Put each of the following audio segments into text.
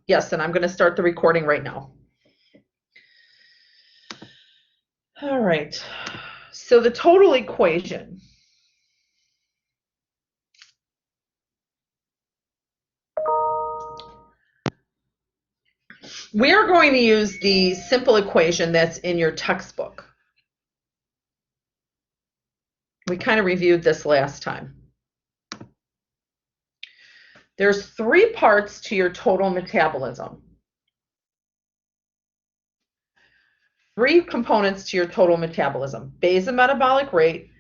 Yes, and I'm going to start the recording right now. All right. So the total equation. We are going to use the simple equation that's in your textbook. We kind of reviewed this last time. There's 3 parts to your total metabolism. 3 components to your total metabolism: basometabolic rate,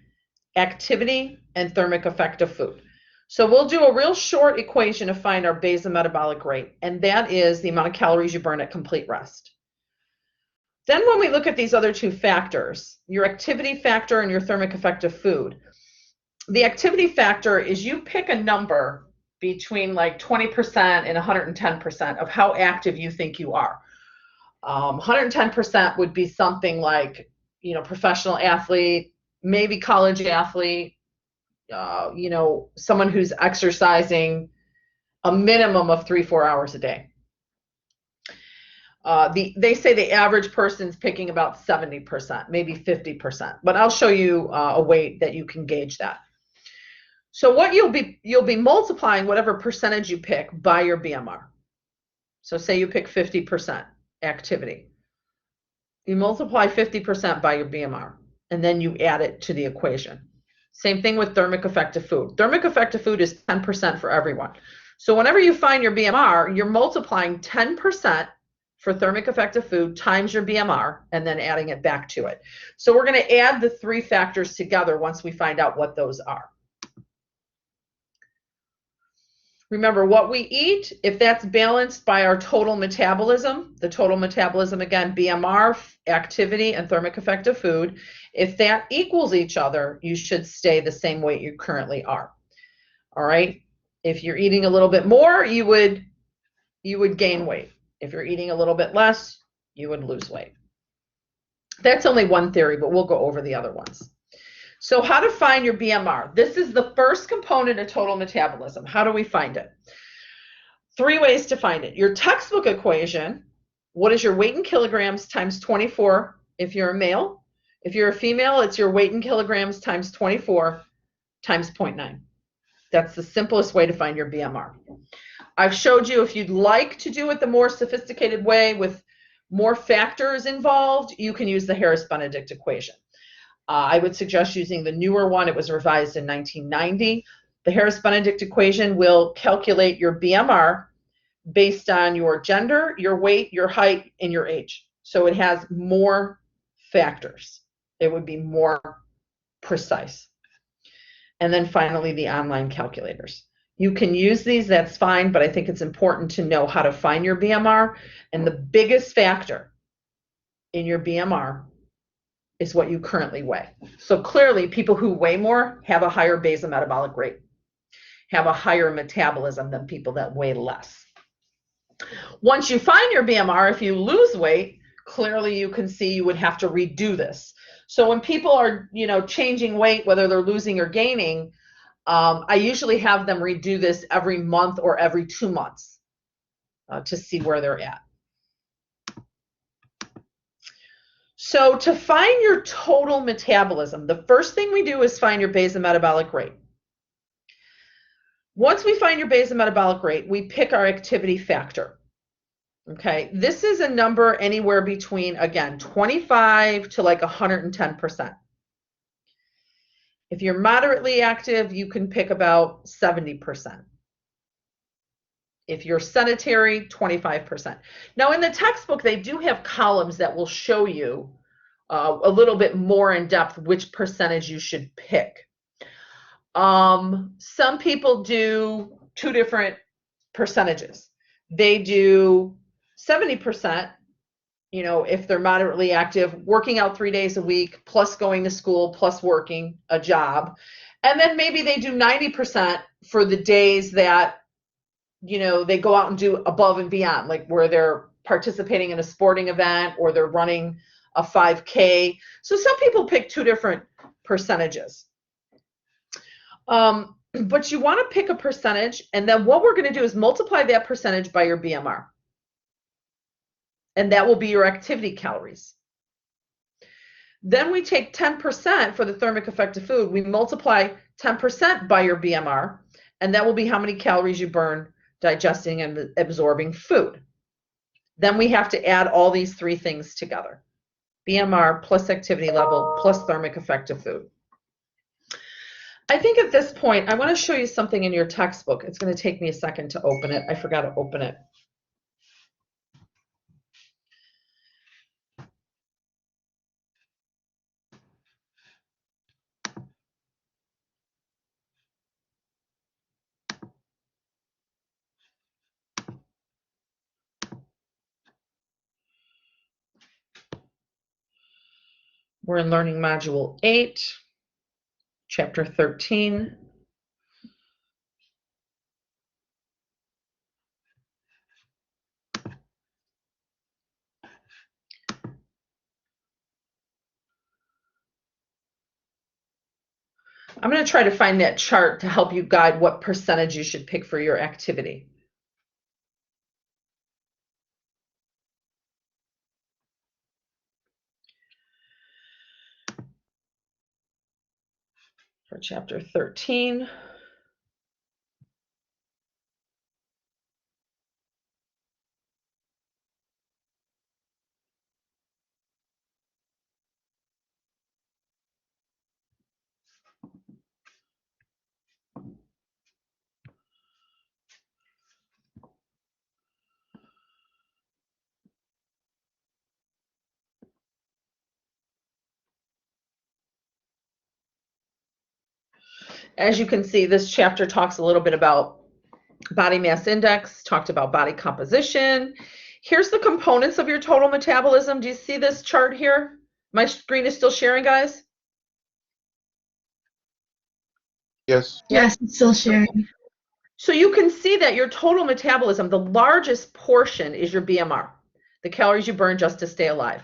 activity, and thermic effect of food. So we'll do a real short equation to find our basometabolic rate, and that is the amount of calories you burn at complete rest. Then when we look at these other 2 factors, your activity factor and your thermic effect of food, the activity factor is you pick a number between like 20% and 110% of how active you think you are. 110% would be something like, professional athlete, maybe college athlete, someone who's exercising a minimum of 3-4 hours a day. They say the average person's picking about 70%, maybe 50%, but I'll show you a way that you can gauge that. So what you'll be multiplying whatever percentage you pick by your BMR. So say you pick 50% activity. You multiply 50% by your BMR, and then you add it to the equation. Same thing with thermic effect of food. Thermic effect of food is 10% for everyone. So whenever you find your BMR, you're multiplying 10% for thermic effect of food times your BMR and then adding it back to it. So we're going to add the 3 factors together once we find out what those are. Remember, what we eat, if that's balanced by our total metabolism, the total metabolism, again, BMR, activity, and thermic effect of food, if that equals each other, you should stay the same weight you currently are. All right? If you're eating a little bit more, you would gain weight. If you're eating a little bit less, you would lose weight. That's only one theory, but we'll go over the other ones. So how to find your BMR. This is the first component of total metabolism. How do we find it? 3 ways to find it. Your textbook equation, what is your weight in kilograms times 24 if you're a male? If you're a female, it's your weight in kilograms times 24 times 0.9. That's the simplest way to find your BMR. I've showed you, if you'd like to do it the more sophisticated way with more factors involved, you can use the Harris-Benedict equation. I would suggest using the newer one. It was revised in 1990. The Harris-Benedict equation will calculate your BMR based on your gender, your weight, your height, and your age. So it has more factors. It would be more precise. And then finally, the online calculators. You can use these, that's fine, but I think it's important to know how to find your BMR. And the biggest factor in your BMR is what you currently weigh. So clearly, people who weigh more have a higher basometabolic rate, have a higher metabolism than people that weigh less. Once you find your BMR, if you lose weight, clearly you can see you would have to redo this. So when people are, changing weight, whether they're losing or gaining, I usually have them redo this every month or every 2 months to see where they're at. So to find your total metabolism, the first thing we do is find your basometabolic rate. Once we find your basometabolic rate, we pick our activity factor. Okay, this is a number anywhere between, again, 25 to like 110%. If you're moderately active, you can pick about 70%. If you're sedentary, 25%. Now in the textbook, they do have columns that will show you a little bit more in depth which percentage you should pick. Some people do 2 different percentages. They do 70%, if they're moderately active, working out 3 days a week, plus going to school, plus working a job. And then maybe they do 90% for the days that they go out and do above and beyond, like where they're participating in a sporting event or they're running a 5K. So some people pick 2 different percentages. But you want to pick a percentage, and then what we're going to do is multiply that percentage by your BMR. and that will be your activity calories. Then we take 10% for the thermic effect of food. We multiply 10% by your BMR, and that will be how many calories you burn digesting and absorbing food. Then we have to add all these three things together. BMR plus activity level plus thermic effect of food. I think at this point, I want to show you something in your textbook. It's going to take me a second to open it. I forgot to open it. We're in Learning Module 8, Chapter 13. I'm going to try to find that chart to help you guide what percentage you should pick for your activity. For Chapter 13. As you can see, this chapter talks a little bit about body mass index, talked about body composition. Here's the components of your total metabolism. Do you see this chart here? My screen is still sharing, guys? Yes. Yes, it's still sharing. So you can see that your total metabolism, the largest portion is your BMR, the calories you burn just to stay alive.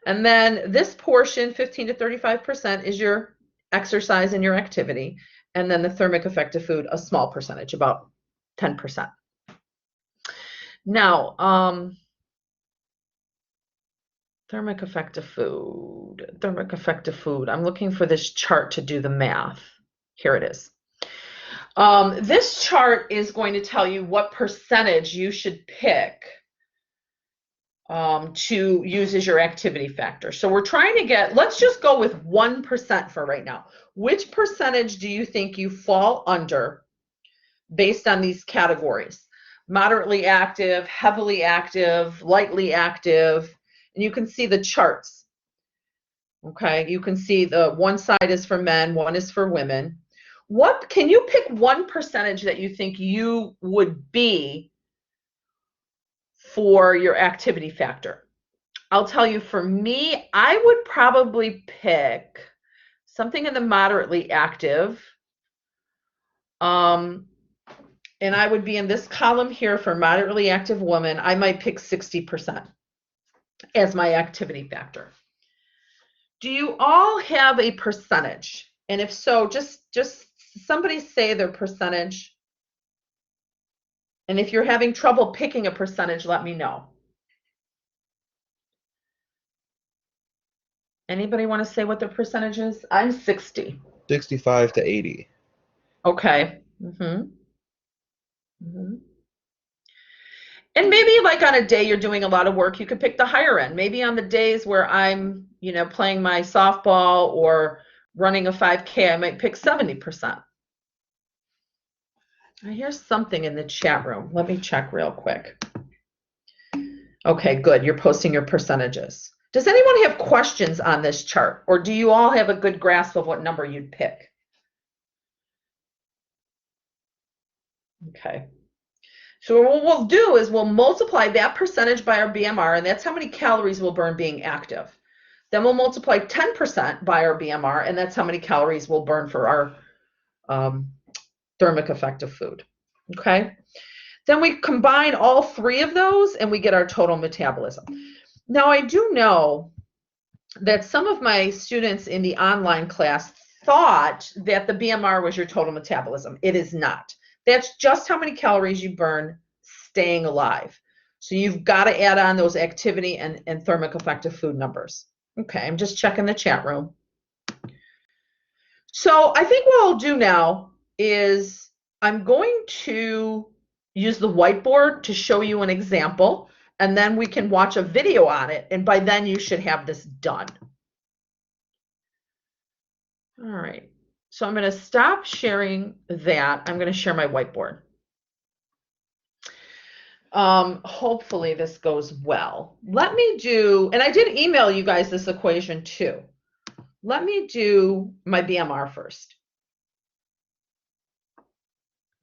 And then this portion, 15 to 35%, is your exercise and your activity. And then the thermic effect of food, a small percentage, about 10%. Now, thermic effect of food, thermic effect of food. I'm looking for this chart to do the math. Here it is. This chart is going to tell you what percentage you should pick to use as your activity factor. So we're trying to get, let's just go with 1% for right now. Which percentage do you think you fall under based on these categories? Moderately active, heavily active, lightly active, and you can see the charts. Okay, you can see the one side is for men, one is for women. What can you pick one percentage that you think you would be for your activity factor? I'll tell you, for me, I would probably pick something in the moderately active. And I would be in this column here for moderately active woman. I might pick 60% as my activity factor. Do you all have a percentage? And if so, just somebody say their percentage. And if you're having trouble picking a percentage, let me know. Anybody want to say what their percentage is? I'm 60. 65 to 80. Okay. And maybe like on a day you're doing a lot of work, you could pick the higher end. Maybe on the days where I'm, playing my softball or running a 5K, I might pick 70%. I hear something in the chat room. Let me check real quick. Okay, good. You're posting your percentages. Does anyone have questions on this chart, or do you all have a good grasp of what number you'd pick? Okay. So what we'll do is we'll multiply that percentage by our BMR, and that's how many calories we'll burn being active. Then we'll multiply 10% by our BMR, and that's how many calories we'll burn for our thermic effect of food. Okay. Then we combine all three of those, and we get our total metabolism. Now, I do know that some of my students in the online class thought that the BMR was your total metabolism. It is not. That's just how many calories you burn staying alive. So you've got to add on those activity and thermic effective food numbers. Okay, I'm just checking the chat room. So I think what I'll do now is I'm going to use the whiteboard to show you an example, and then we can watch a video on it, and by then you should have this done. All right, so I'm going to stop sharing that. I'm going to share my whiteboard. Hopefully this goes well. Let me do, and I did email you guys this equation too. Let me do my BMR first.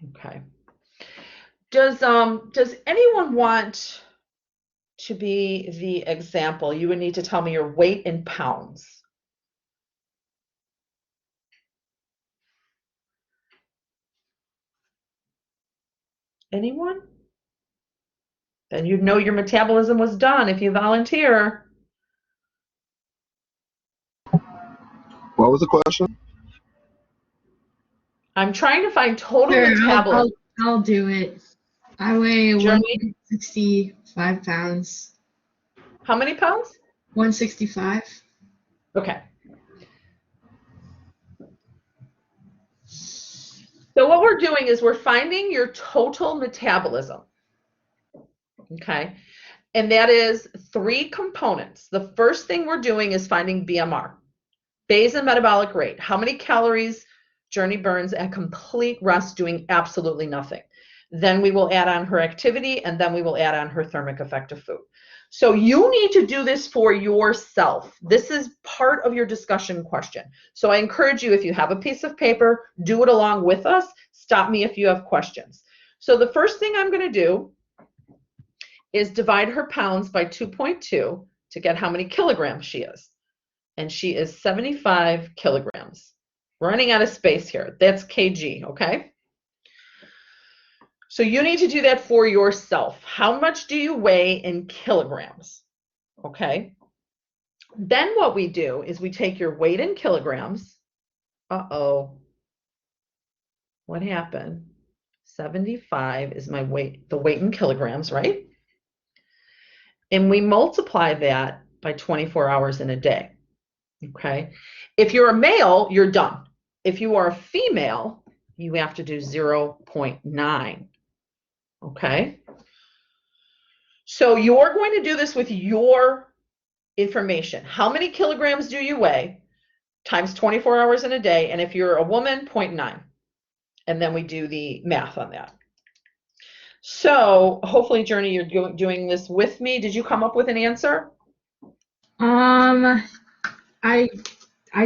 Okay. Does anyone want to be the example? You would need to tell me your weight in pounds. Anyone? Then you'd know your metabolism was done if you volunteer. What was the question? I'm trying to find total Sure, metabolism. I'll do it. I weigh Journey, 165 pounds. how many pounds? 165. Okay. So what we're doing is we're finding your total metabolism. Okay. And that is 3 components. The first thing we're doing is finding BMR, basal metabolic rate. How many calories Journey burns at complete rest doing absolutely nothing. Then we will add on her activity, and then we will add on her thermic effective food. So you need to do this for yourself. This is part of your discussion question. So I encourage you, if you have a piece of paper, do it along with us. Stop me if you have questions. So the first thing I'm going to do is divide her pounds by 2.2 to get how many kilograms she is. And she is 75 kilograms. Running out of space here. That's kg, okay? So you need to do that for yourself. How much do you weigh in kilograms? Okay. Then what we do is we take your weight in kilograms. Uh-oh. What happened? 75 is my weight, the weight in kilograms, right? And we multiply that by 24 hours in a day. Okay. If you're a male, you're done. If you are a female, you have to do 0.9. Okay. So you're going to do this with your information. How many kilograms do you weigh times 24 hours in a day? And if you're a woman, 0.9. And then we do the math on that. So hopefully, Journey, you're doing this with me. Did you come up with an answer? I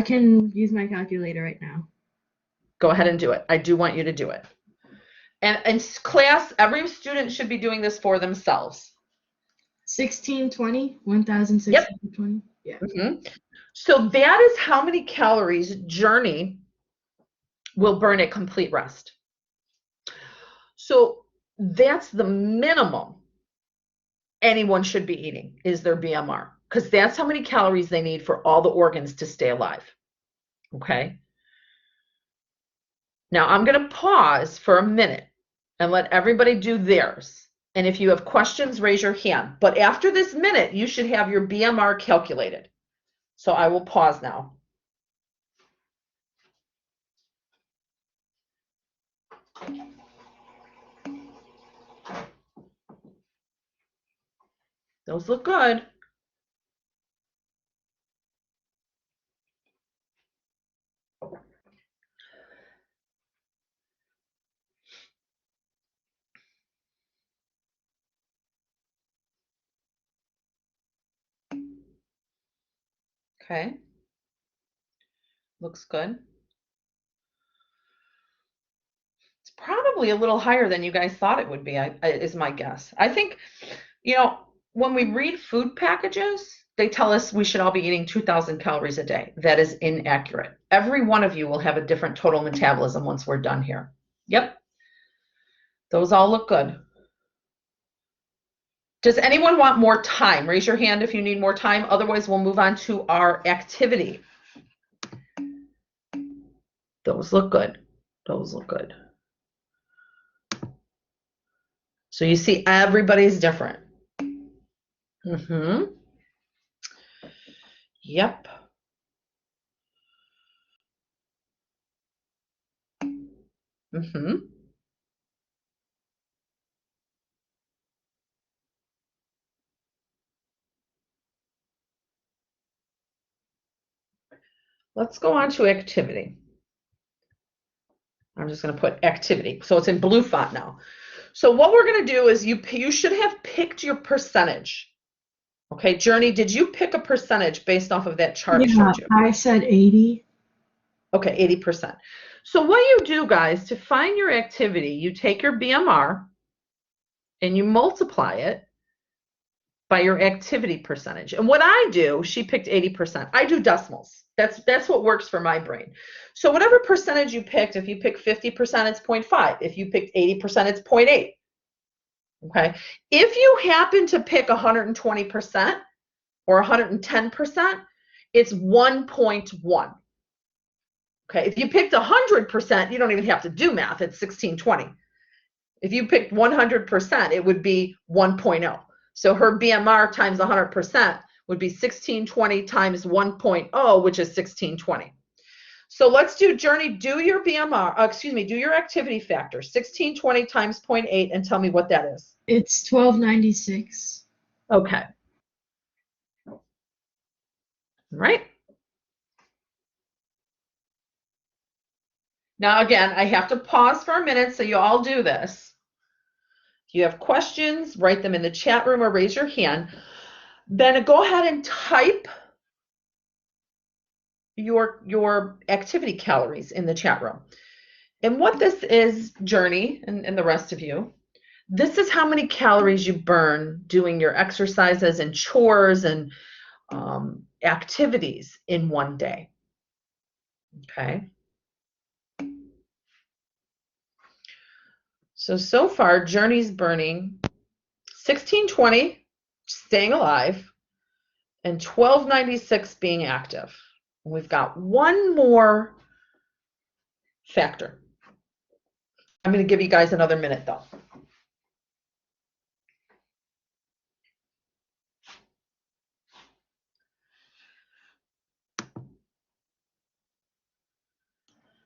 can use my calculator right now. Go ahead and do it. I do want you to do it. And in class, every student should be doing this for themselves. 1620, 1620. Yep. Yeah. So that is how many calories Journey will burn at complete rest. So that's the minimum anyone should be eating is their BMR, because that's how many calories they need for all the organs to stay alive. Okay. Now I'm going to pause for a minute and let everybody do theirs. And if you have questions, raise your hand. But after this minute, you should have your BMR calculated. So I will pause now. Those look good. Okay. Looks good. It's probably a little higher than you guys thought it would be, is my guess. I think, when we read food packages, they tell us we should all be eating 2,000 calories a day. That is inaccurate. Every one of you will have a different total metabolism once we're done here. Yep. Those all look good. Does anyone want more time? Raise your hand if you need more time. Otherwise, we'll move on to our activity. Those look good. Those look good. So you see, everybody's different. Mm-hmm. Yep. Mm-hmm. Let's go on to activity. I'm just going to put activity. So it's in blue font now. So what we're going to do is you should have picked your percentage. Okay, Journey, did you pick a percentage based off of that chart I Yeah, showed you? I said 80. Okay, 80%. So what you do, guys, to find your activity, you take your BMR and you multiply it by your activity percentage. And what I do, she picked 80%. I do decimals. That's what works for my brain. So whatever percentage you picked, if you pick 50%, it's 0.5. If you picked 80%, it's 0.8. Okay. If you happen to pick 120% or 110%, it's 1.1. Okay. If you picked 100%, you don't even have to do math. It's 1620. If you picked 100%, it would be 1.0. So her BMR times 100% would be 1620 times 1.0, which is 1620. So let's do, Journey, do your BMR, do your activity factor, 1620 times 0.8, and tell me what that is. It's 1296. Okay. All right. Now, again, I have to pause for a minute so you all do this. If you have questions, write them in the chat room or raise your hand. Then go ahead and type your activity calories in the chat room. And what this is, Journey, and the rest of you, this is how many calories you burn doing your exercises and chores and activities in one day. Okay. So far, Journey's burning 1620, staying alive, and 1296 being active. We've got one more factor. I'm going to give you guys another minute though.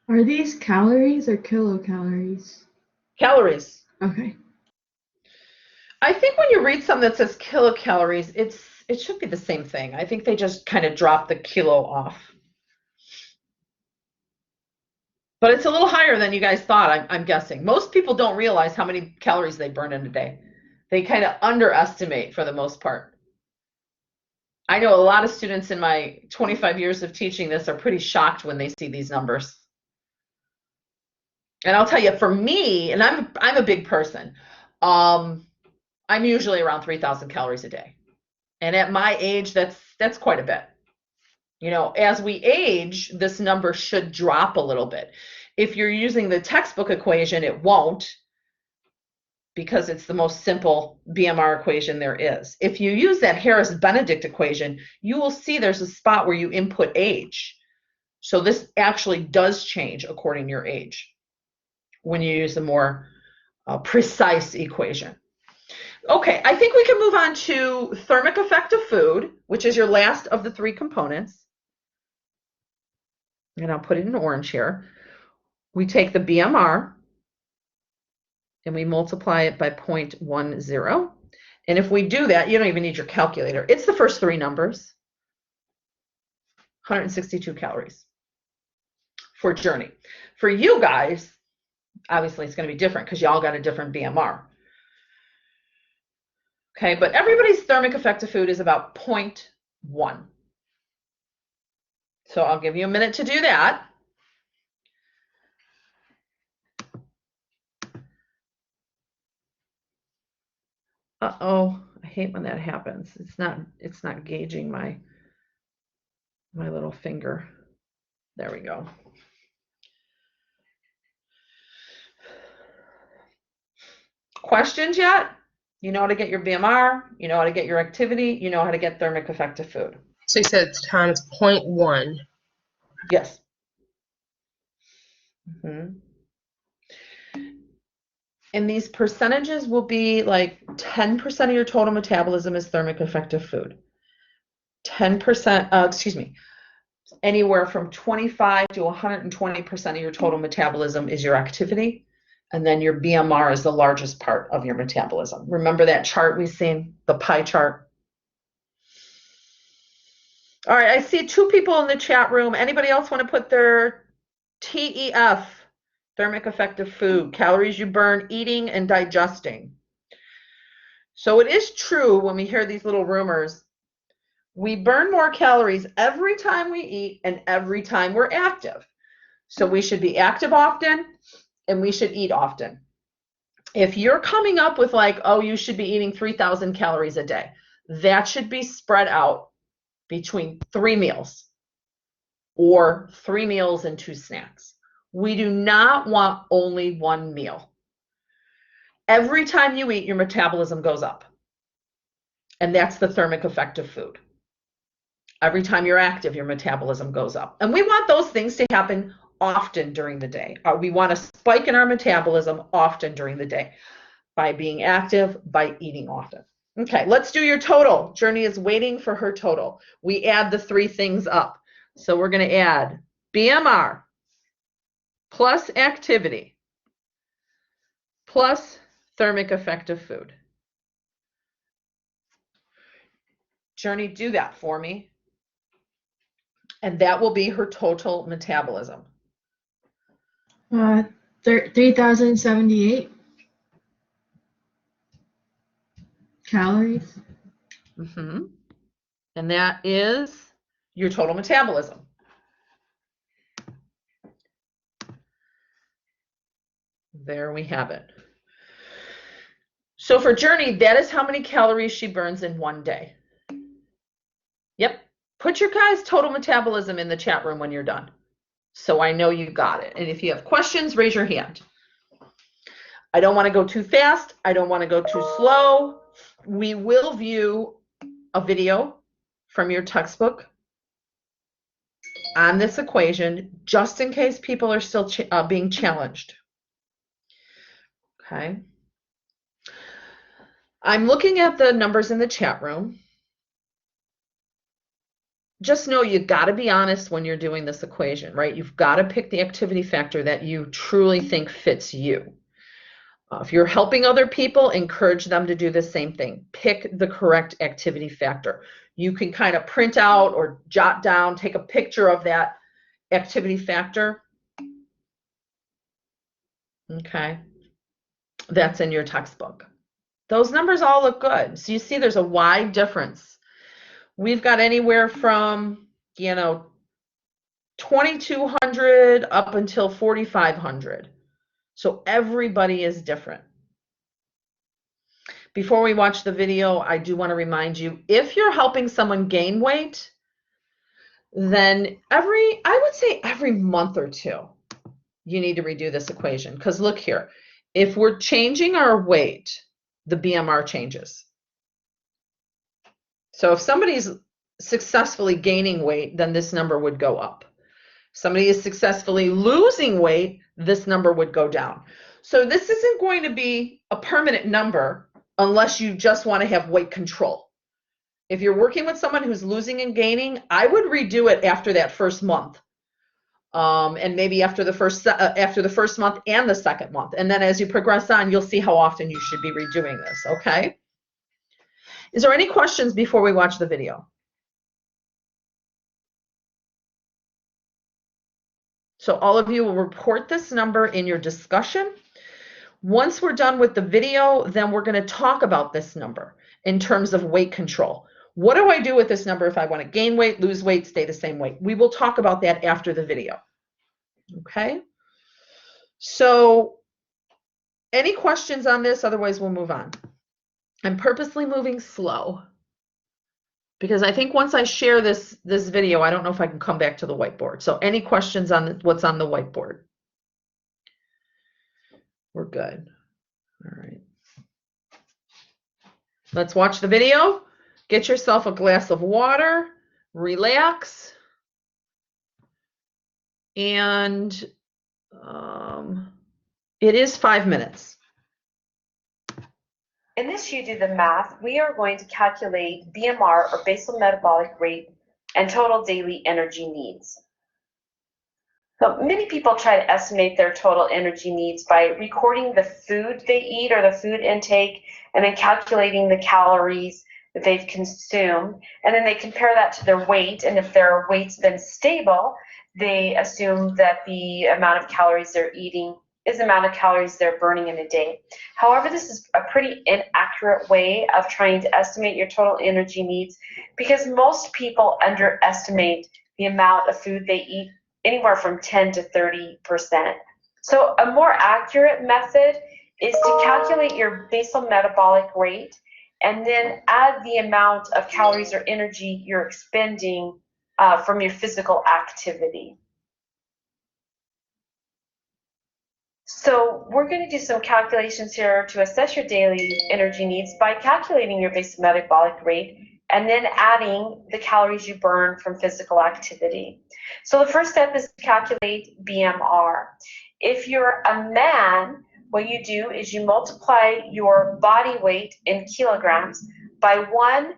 Are these calories or kilocalories? Calories. Okay. I think when you read something that says kilocalories, it should be the same thing. I think they just kind of drop the kilo off. But it's a little higher than you guys thought, I'm guessing. Most people don't realize how many calories they burn in a day. They kind of underestimate for the most part. I know a lot of students in my 25 years of teaching this are pretty shocked when they see these numbers. And I'll tell you, for me, and I'm a big person, I'm usually around 3,000 calories a day. And at my age, that's quite a bit. You know, as we age, this number should drop a little bit. If you're using the textbook equation, it won't, because it's the most simple BMR equation there is. If you use that Harris-Benedict equation, you will see there's a spot where you input age. So this actually does change according to your age when you use a more precise equation. Okay, I think we can move on to thermic effect of food, which is your last of the three components. And I'll put it in orange here. We take the BMR and we multiply it by 0.10. And if we do that, you don't even need your calculator. It's the first three numbers. 162 calories for Journey. For you guys, obviously it's going to be different because y'all got a different BMR. Okay, but everybody's thermic effect of food is about 0.1. So I'll give you a minute to do that. Uh-oh, I hate when that happens. It's not gauging my little finger. There we go. Questions yet? You know how to get your BMR, you know how to get your activity, you know how to get thermic effect of food. So you said it's times 0.1. Yes. Mm-hmm. And these percentages will be like 10% of your total metabolism is thermic effective food. 10%, anywhere from 25 to 120% of your total metabolism is your activity. And then your BMR is the largest part of your metabolism. Remember that chart we've seen, the pie chart? All right, I see 2 people in the chat room. Anybody else want to put their TEF, thermic effective food, calories you burn eating and digesting? So it is true when we hear these little rumors, we burn more calories every time we eat and every time we're active. So we should be active often and we should eat often. If you're coming up with like, oh, you should be eating 3,000 calories a day, that should be spread out between 3 meals or 3 meals and 2 snacks. We do not want only 1 meal. Every time you eat, your metabolism goes up. And that's the thermic effect of food. Every time you're active, your metabolism goes up. And we want those things to happen often during the day. We want a spike in our metabolism often during the day by being active, by eating often. Okay, let's do your total. Journey is waiting for her total. We add the 3 things up. So we're going to add BMR plus activity plus thermic effect of food. Journey, do that for me. And that will be her total metabolism. 3,078 calories. Mm-hmm. And that is your total metabolism. There we have it. So for Journey, that is how many calories she burns in 1 day. Yep. Put your guys' total metabolism in the chat room when you're done, so I know you got it. And if you have questions, raise your hand. I don't want to go too fast. I don't want to go too slow. We will view a video from your textbook on this equation, just in case people are still being challenged. Okay. I'm looking at the numbers in the chat room. Just know you got to be honest when you're doing this equation, right? You've got to pick the activity factor that you truly think fits you. If you're helping other people, encourage them to do the same thing. Pick the correct activity factor. You can kind of print out or jot down, take a picture of that activity factor. Okay. That's in your textbook. Those numbers all look good. So you see there's a wide difference. We've got anywhere from, 2,200 up until 4,500. So everybody is different. Before we watch the video, I do want to remind you, if you're helping someone gain weight, then I would say every month or 2, you need to redo this equation. Because look here, if we're changing our weight, the BMR changes. So if somebody's successfully gaining weight, then this number would go up. If somebody is successfully losing weight, this number would go down. So this isn't going to be a permanent number unless you just want to have weight control. If you're working with someone who's losing and gaining, I would redo it after that first month. And maybe after the first month and the second month. And then as you progress on, you'll see how often you should be redoing this, okay? Is there any questions before we watch the video? So all of you will report this number in your discussion. Once we're done with the video, then we're going to talk about this number in terms of weight control. What do I do with this number if I want to gain weight, lose weight, stay the same weight? We will talk about that after the video. Okay? So any questions on this? Otherwise, we'll move on. I'm purposely moving slow because I think once I share this video, I don't know if I can come back to the whiteboard. So any questions on what's on the whiteboard? We're good. All right. Let's watch the video. Get yourself a glass of water, relax, and it is 5 minutes. In this you do the math, we are going to calculate BMR or basal metabolic rate and total daily energy needs. So many people try to estimate their total energy needs by recording the food they eat or the food intake and then calculating the calories that they've consumed. And then they compare that to their weight. And if their weight's been stable, they assume that the amount of calories they're eating is the amount of calories they're burning in a day. However, this is a pretty inaccurate way of trying to estimate your total energy needs because most people underestimate the amount of food they eat, anywhere from 10 to 30%. So a more accurate method is to calculate your basal metabolic rate and then add the amount of calories or energy you're expending from your physical activity. So we're going to do some calculations here to assess your daily energy needs by calculating your basal metabolic rate and then adding the calories you burn from physical activity. So the first step is to calculate BMR. If you're a man, what you do is you multiply your body weight in kilograms by 1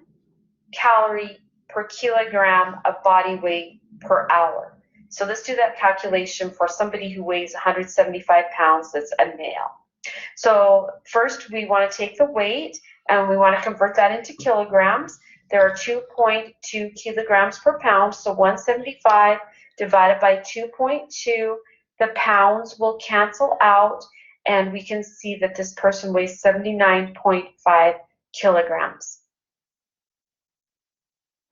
calorie per kilogram of body weight per hour. So let's do that calculation for somebody who weighs 175 pounds that's a male. So first we want to take the weight and we want to convert that into kilograms. There are 2.2 kilograms per pound, so 175 divided by 2.2, the pounds will cancel out and we can see that this person weighs 79.5 kilograms.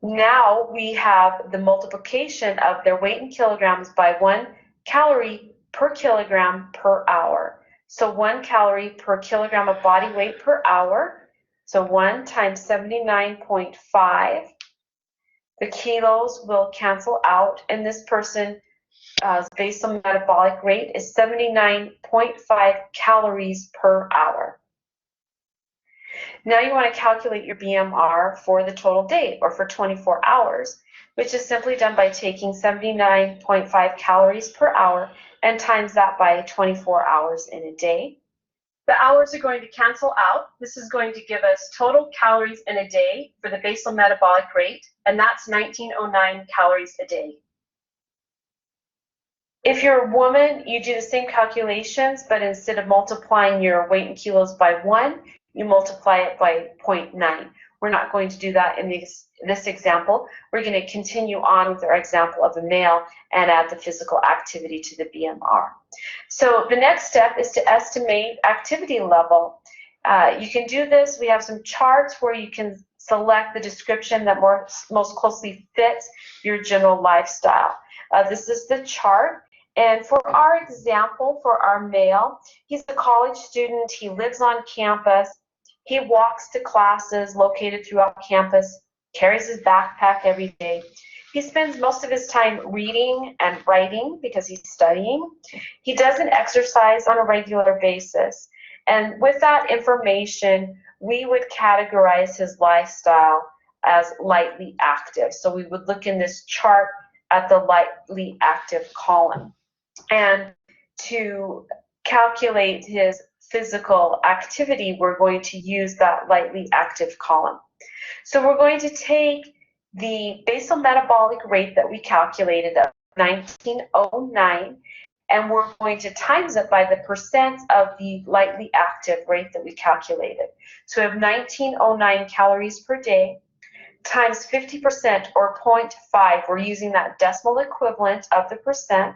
Now we have the multiplication of their weight in kilograms by 1 calorie per kilogram per hour. So 1 calorie per kilogram of body weight per hour. So 1 times 79.5. The kilos will cancel out, and this person's basal metabolic rate is 79.5 calories per hour. Now you want to calculate your BMR for the total day or for 24 hours, which is simply done by taking 79.5 calories per hour and times that by 24 hours in a day. The hours are going to cancel out. This is going to give us total calories in a day for the basal metabolic rate, and that's 1909 calories a day. If you're a woman, you do the same calculations, but instead of multiplying your weight in kilos by 1, you multiply it by 0.9. We're not going to do that in this example. We're going to continue on with our example of a male and add the physical activity to the BMR. So the next step is to estimate activity level. You can do this. We have some charts where you can select the description that most closely fits your general lifestyle. This is the chart. And for our example, for our male, he's a college student. He lives on campus. He walks to classes located throughout campus, carries his backpack every day. He spends most of his time reading and writing because he's studying. He doesn't exercise on a regular basis. And with that information, we would categorize his lifestyle as lightly active. So we would look in this chart at the lightly active column. And to calculate his physical activity, we're going to use that lightly active column. So we're going to take the basal metabolic rate that we calculated of 1909, and we're going to times it by the percent of the lightly active rate that we calculated. So we have 1909 calories per day times 50% or 0.5. We're using that decimal equivalent of the percent.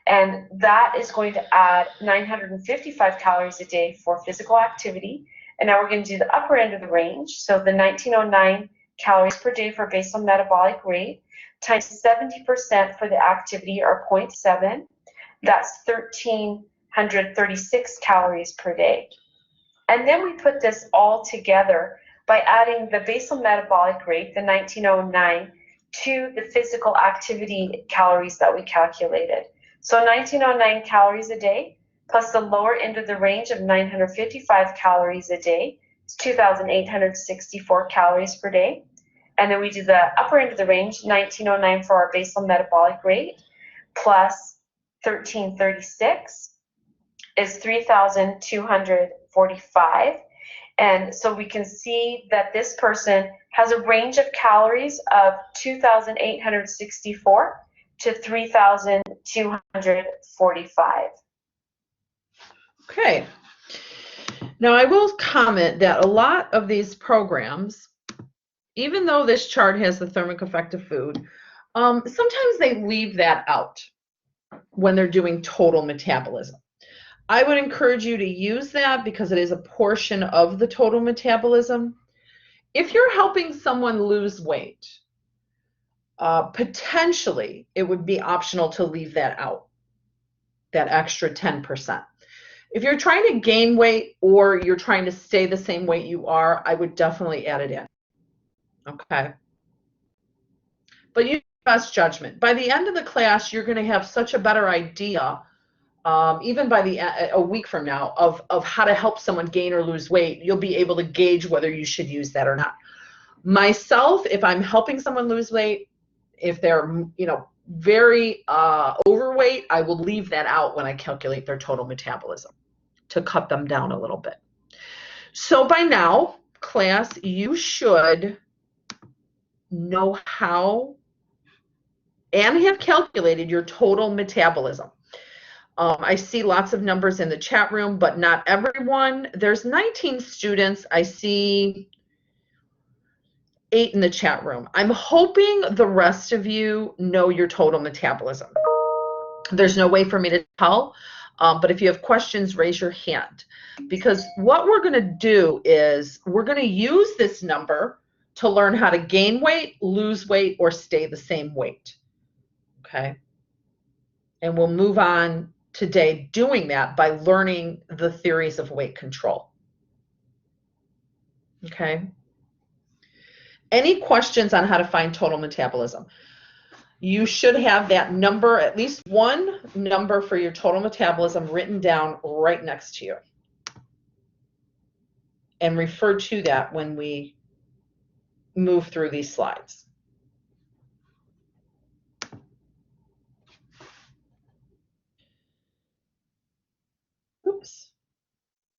And that is going to add 955 calories a day for physical activity. And now we're going to do the upper end of the range. So the 1909 calories per day for basal metabolic rate times 70% for the activity, or 0.7. That's 1,336 calories per day. And then we put this all together by adding the basal metabolic rate, the 1909, to the physical activity calories that we calculated. So 1909 calories a day plus the lower end of the range of 955 calories a day is 2,864 calories per day. And then we do the upper end of the range, 1909 for our basal metabolic rate, plus 1336 is 3,245. And so we can see that this person has a range of calories of 2,864 to 3,245. Okay. Now I will comment that a lot of these programs, even though this chart has the thermic effect of food, sometimes they leave that out when they're doing total metabolism. I would encourage you to use that because it is a portion of the total metabolism. If you're helping someone lose weight, potentially it would be optional to leave that out, that extra 10%. If you're trying to gain weight or you're trying to stay the same weight you are, I would definitely add it in. Okay. But use best judgment. By the end of the class, you're going to have such a better idea, even by a week from now, of how to help someone gain or lose weight. You'll be able to gauge whether you should use that or not. Myself, if I'm helping someone lose weight, if they're very overweight, I will leave that out when I calculate their total metabolism to cut them down a little bit. So by now, class, you should know how and have calculated your total metabolism. I see lots of numbers in the chat room, but not everyone. There's 19 students. I see 8 in the chat room. I'm hoping the rest of you know your total metabolism. There's no way for me to tell, but if you have questions, raise your hand. Because what we're going to do is we're going to use this number to learn how to gain weight, lose weight, or stay the same weight. Okay? And we'll move on today doing that by learning the theories of weight control. Okay? Any questions on how to find total metabolism? You should have that number, at least one number for your total metabolism written down right next to you. And refer to that when we move through these slides. Oops.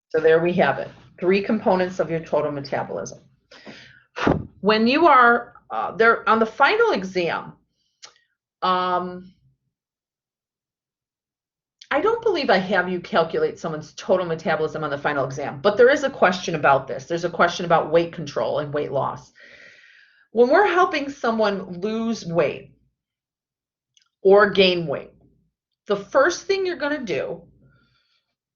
So there we have it. 3 components of your total metabolism. When you are there on the final exam, I don't believe I have you calculate someone's total metabolism on the final exam, but there is a question about this. There's a question about weight control and weight loss. When we're helping someone lose weight or gain weight, the first thing you're going to do,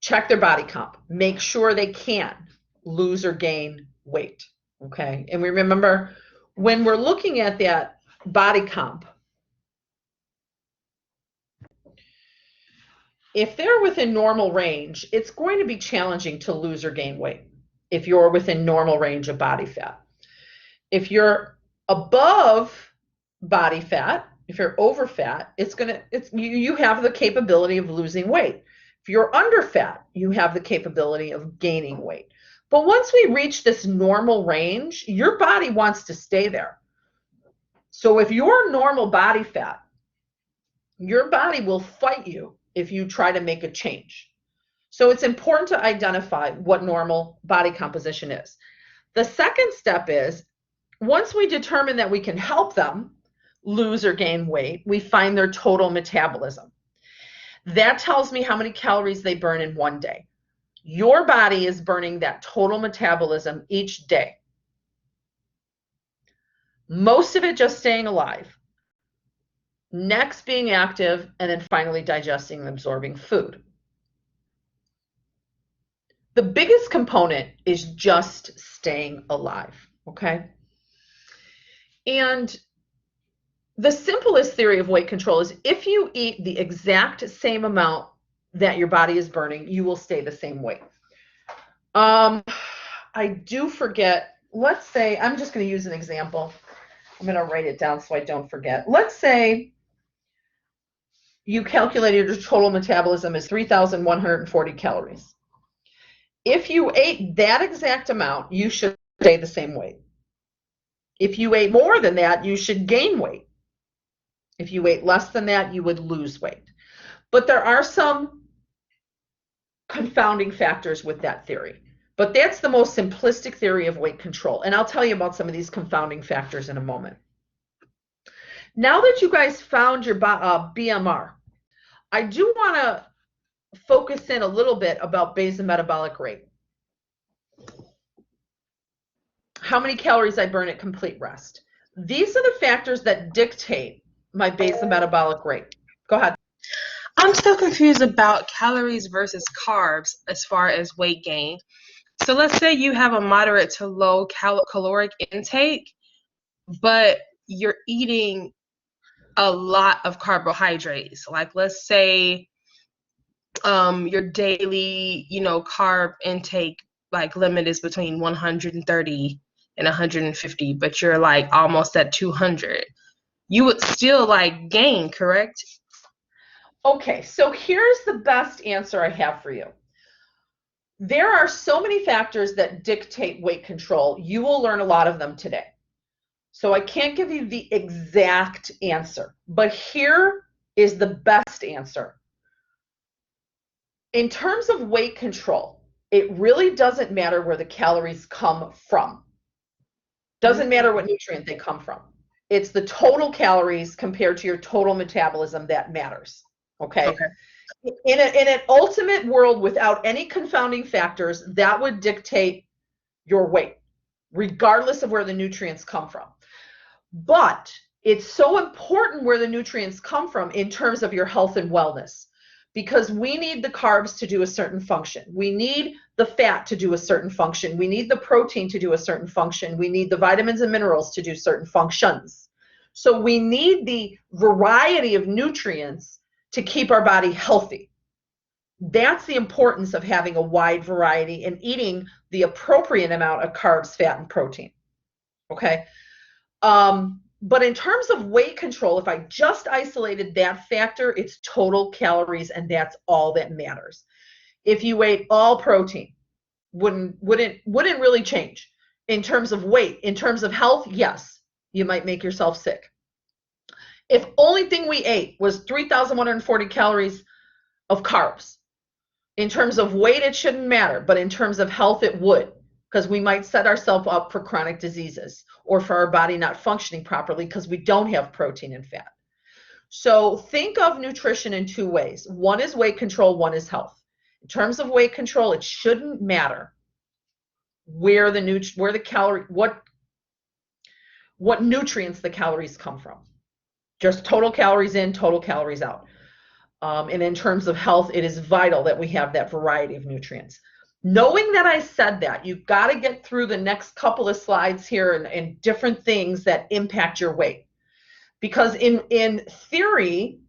check their body comp. Make sure they can lose or gain weight. Okay? And we remember when we're looking at that body comp, if they're within normal range, it's going to be challenging to lose or gain weight if you're within normal range of body fat. If you're above body fat, if you're over fat, you have the capability of losing weight. If you're under fat, you have the capability of gaining weight. But once we reach this normal range, your body wants to stay there. So if you're normal body fat, your body will fight you if you try to make a change. So it's important to identify what normal body composition is. The second step is, once we determine that we can help them lose or gain weight, we find their total metabolism. That tells me how many calories they burn in one day. Your body is burning that total metabolism each day. Most of it just staying alive. Next being active, and then finally digesting and absorbing food. The biggest component is just staying alive, okay? And the simplest theory of weight control is if you eat the exact same amount that your body is burning, you will stay the same weight. I do forget, let's say, I'm just going to use an example. I'm going to write it down so I don't forget. Let's say you calculated your total metabolism as 3,140 calories. If you ate that exact amount, you should stay the same weight. If you ate more than that, you should gain weight. If you ate less than that, you would lose weight. But there are some confounding factors with that theory. But that's the most simplistic theory of weight control. And I'll tell you about some of these confounding factors in a moment. Now that you guys found your BMR, I do want to focus in a little bit about basal metabolic rate. How many calories I burn at complete rest. These are the factors that dictate my basal metabolic rate. Go ahead. I'm still confused about calories versus carbs as far as weight gain. So let's say you have a moderate to low caloric intake, but you're eating a lot of carbohydrates. Like let's say your daily, carb intake like limit is between 130 and 150, but you're like almost at 200. You would still like gain, correct? Okay, so here's the best answer I have for you. There are so many factors that dictate weight control. You will learn a lot of them today. So I can't give you the exact answer, but here is the best answer. In terms of weight control, it really doesn't matter where the calories come from. Doesn't matter what nutrient they come from. It's the total calories compared to your total metabolism that matters. Okay? In an ultimate world without any confounding factors, that would dictate your weight, regardless of where the nutrients come from. But it's so important where the nutrients come from in terms of your health and wellness, because we need the carbs to do a certain function. We need the fat to do a certain function. We need the protein to do a certain function. We need the vitamins and minerals to do certain functions. So we need the variety of nutrients to keep our body healthy. That's the importance of having a wide variety and eating the appropriate amount of carbs, fat, and protein. Okay? But in terms of weight control, if I just isolated that factor, it's total calories, and that's all that matters. If you ate all protein, wouldn't really change. In terms of weight, in terms of health, yes, you might make yourself sick. If only thing we ate was 3,140 calories of carbs, in terms of weight, it shouldn't matter, but in terms of health, it would, because we might set ourselves up for chronic diseases or for our body not functioning properly because we don't have protein and fat. So think of nutrition in two ways. One is weight control, one is health. In terms of weight control, it shouldn't matter where what nutrients the calories come from. Just total calories in, total calories out. And in terms of health, it is vital that we have that variety of nutrients. Knowing that I said that, you've got to get through the next couple of slides here and different things that impact your weight. Because in theory,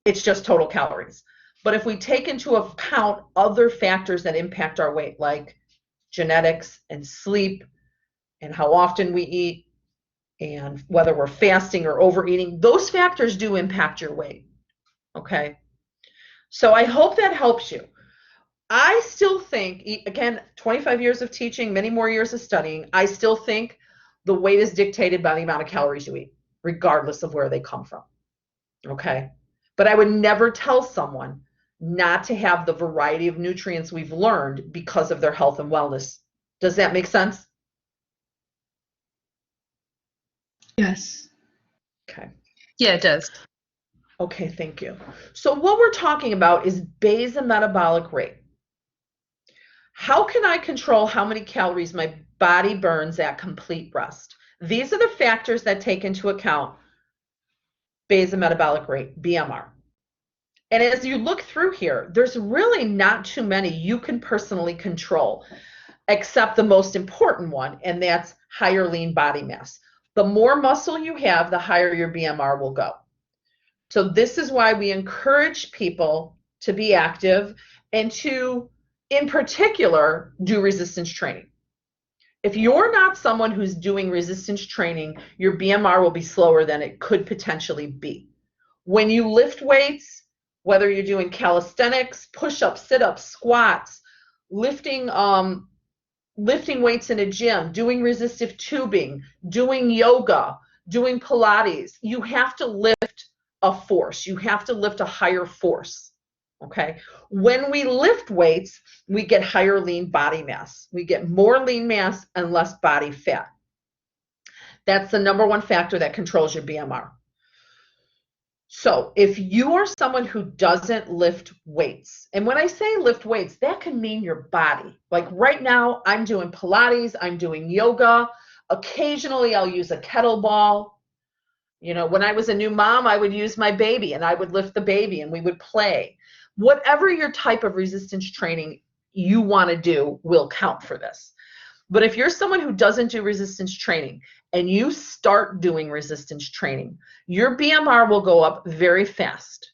it's just total calories. But if we take into account other factors that impact our weight, like genetics and sleep and how often we eat and whether we're fasting or overeating, those factors do impact your weight. Okay? So I hope that helps you. I still think, again, 25 years of teaching, many more years of studying, I still think the weight is dictated by the amount of calories you eat, regardless of where they come from. Okay? But I would never tell someone not to have the variety of nutrients we've learned because of their health and wellness. Does that make sense? Yes. Okay. Yeah, it does. Okay, thank you. So what we're talking about is basal metabolic rate. How can I control how many calories my body burns at complete rest? These are the factors that take into account basal metabolic rate, BMR. And as you look through here, there's really not too many you can personally control, except the most important one, and that's higher lean body mass. The more muscle you have, the higher your BMR will go. So this is why we encourage people to be active and to, in particular, do resistance training. If you're not someone who's doing resistance training, your BMR will be slower than it could potentially be. When you lift weights, whether you're doing calisthenics, push-ups, sit-ups, squats, lifting weights in a gym, doing resistive tubing, doing yoga, doing Pilates, you have to lift a force. You have to lift a higher force. Okay. When we lift weights, we get higher lean body mass. We get more lean mass and less body fat. That's the number one factor that controls your BMR. So if you are someone who doesn't lift weights, and when I say lift weights, that can mean your body. Like right now, I'm doing Pilates, I'm doing yoga. Occasionally, I'll use a kettlebell. You know, when I was a new mom, I would use my baby and I would lift the baby and we would play. Whatever your type of resistance training you want to do will count for this. But if you're someone who doesn't do resistance training and you start doing resistance training, your BMR will go up very fast.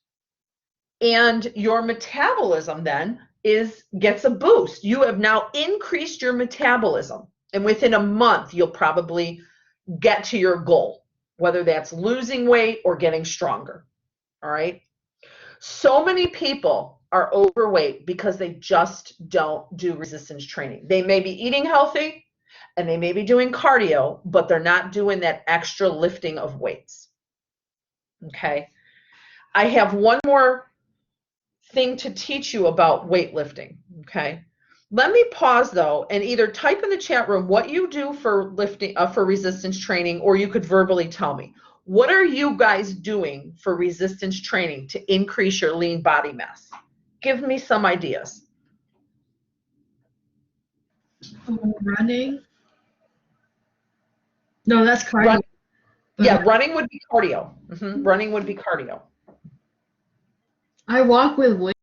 And your metabolism then gets a boost. You have now increased your metabolism. And within a month, you'll probably get to your goal, whether that's losing weight or getting stronger. All right. So many people are overweight because they just don't do resistance training. They may be eating healthy and they may be doing cardio, but they're not doing that extra lifting of weights. Okay. I have one more thing to teach you about weightlifting. Okay. Let me pause though and either type in the chat room what you do for lifting for resistance training, or you could verbally tell me. What are you guys doing for resistance training to increase your lean body mass? Give me some ideas. Running? No, that's cardio. Yeah, running would be cardio. Running would be cardio. I walk with weight.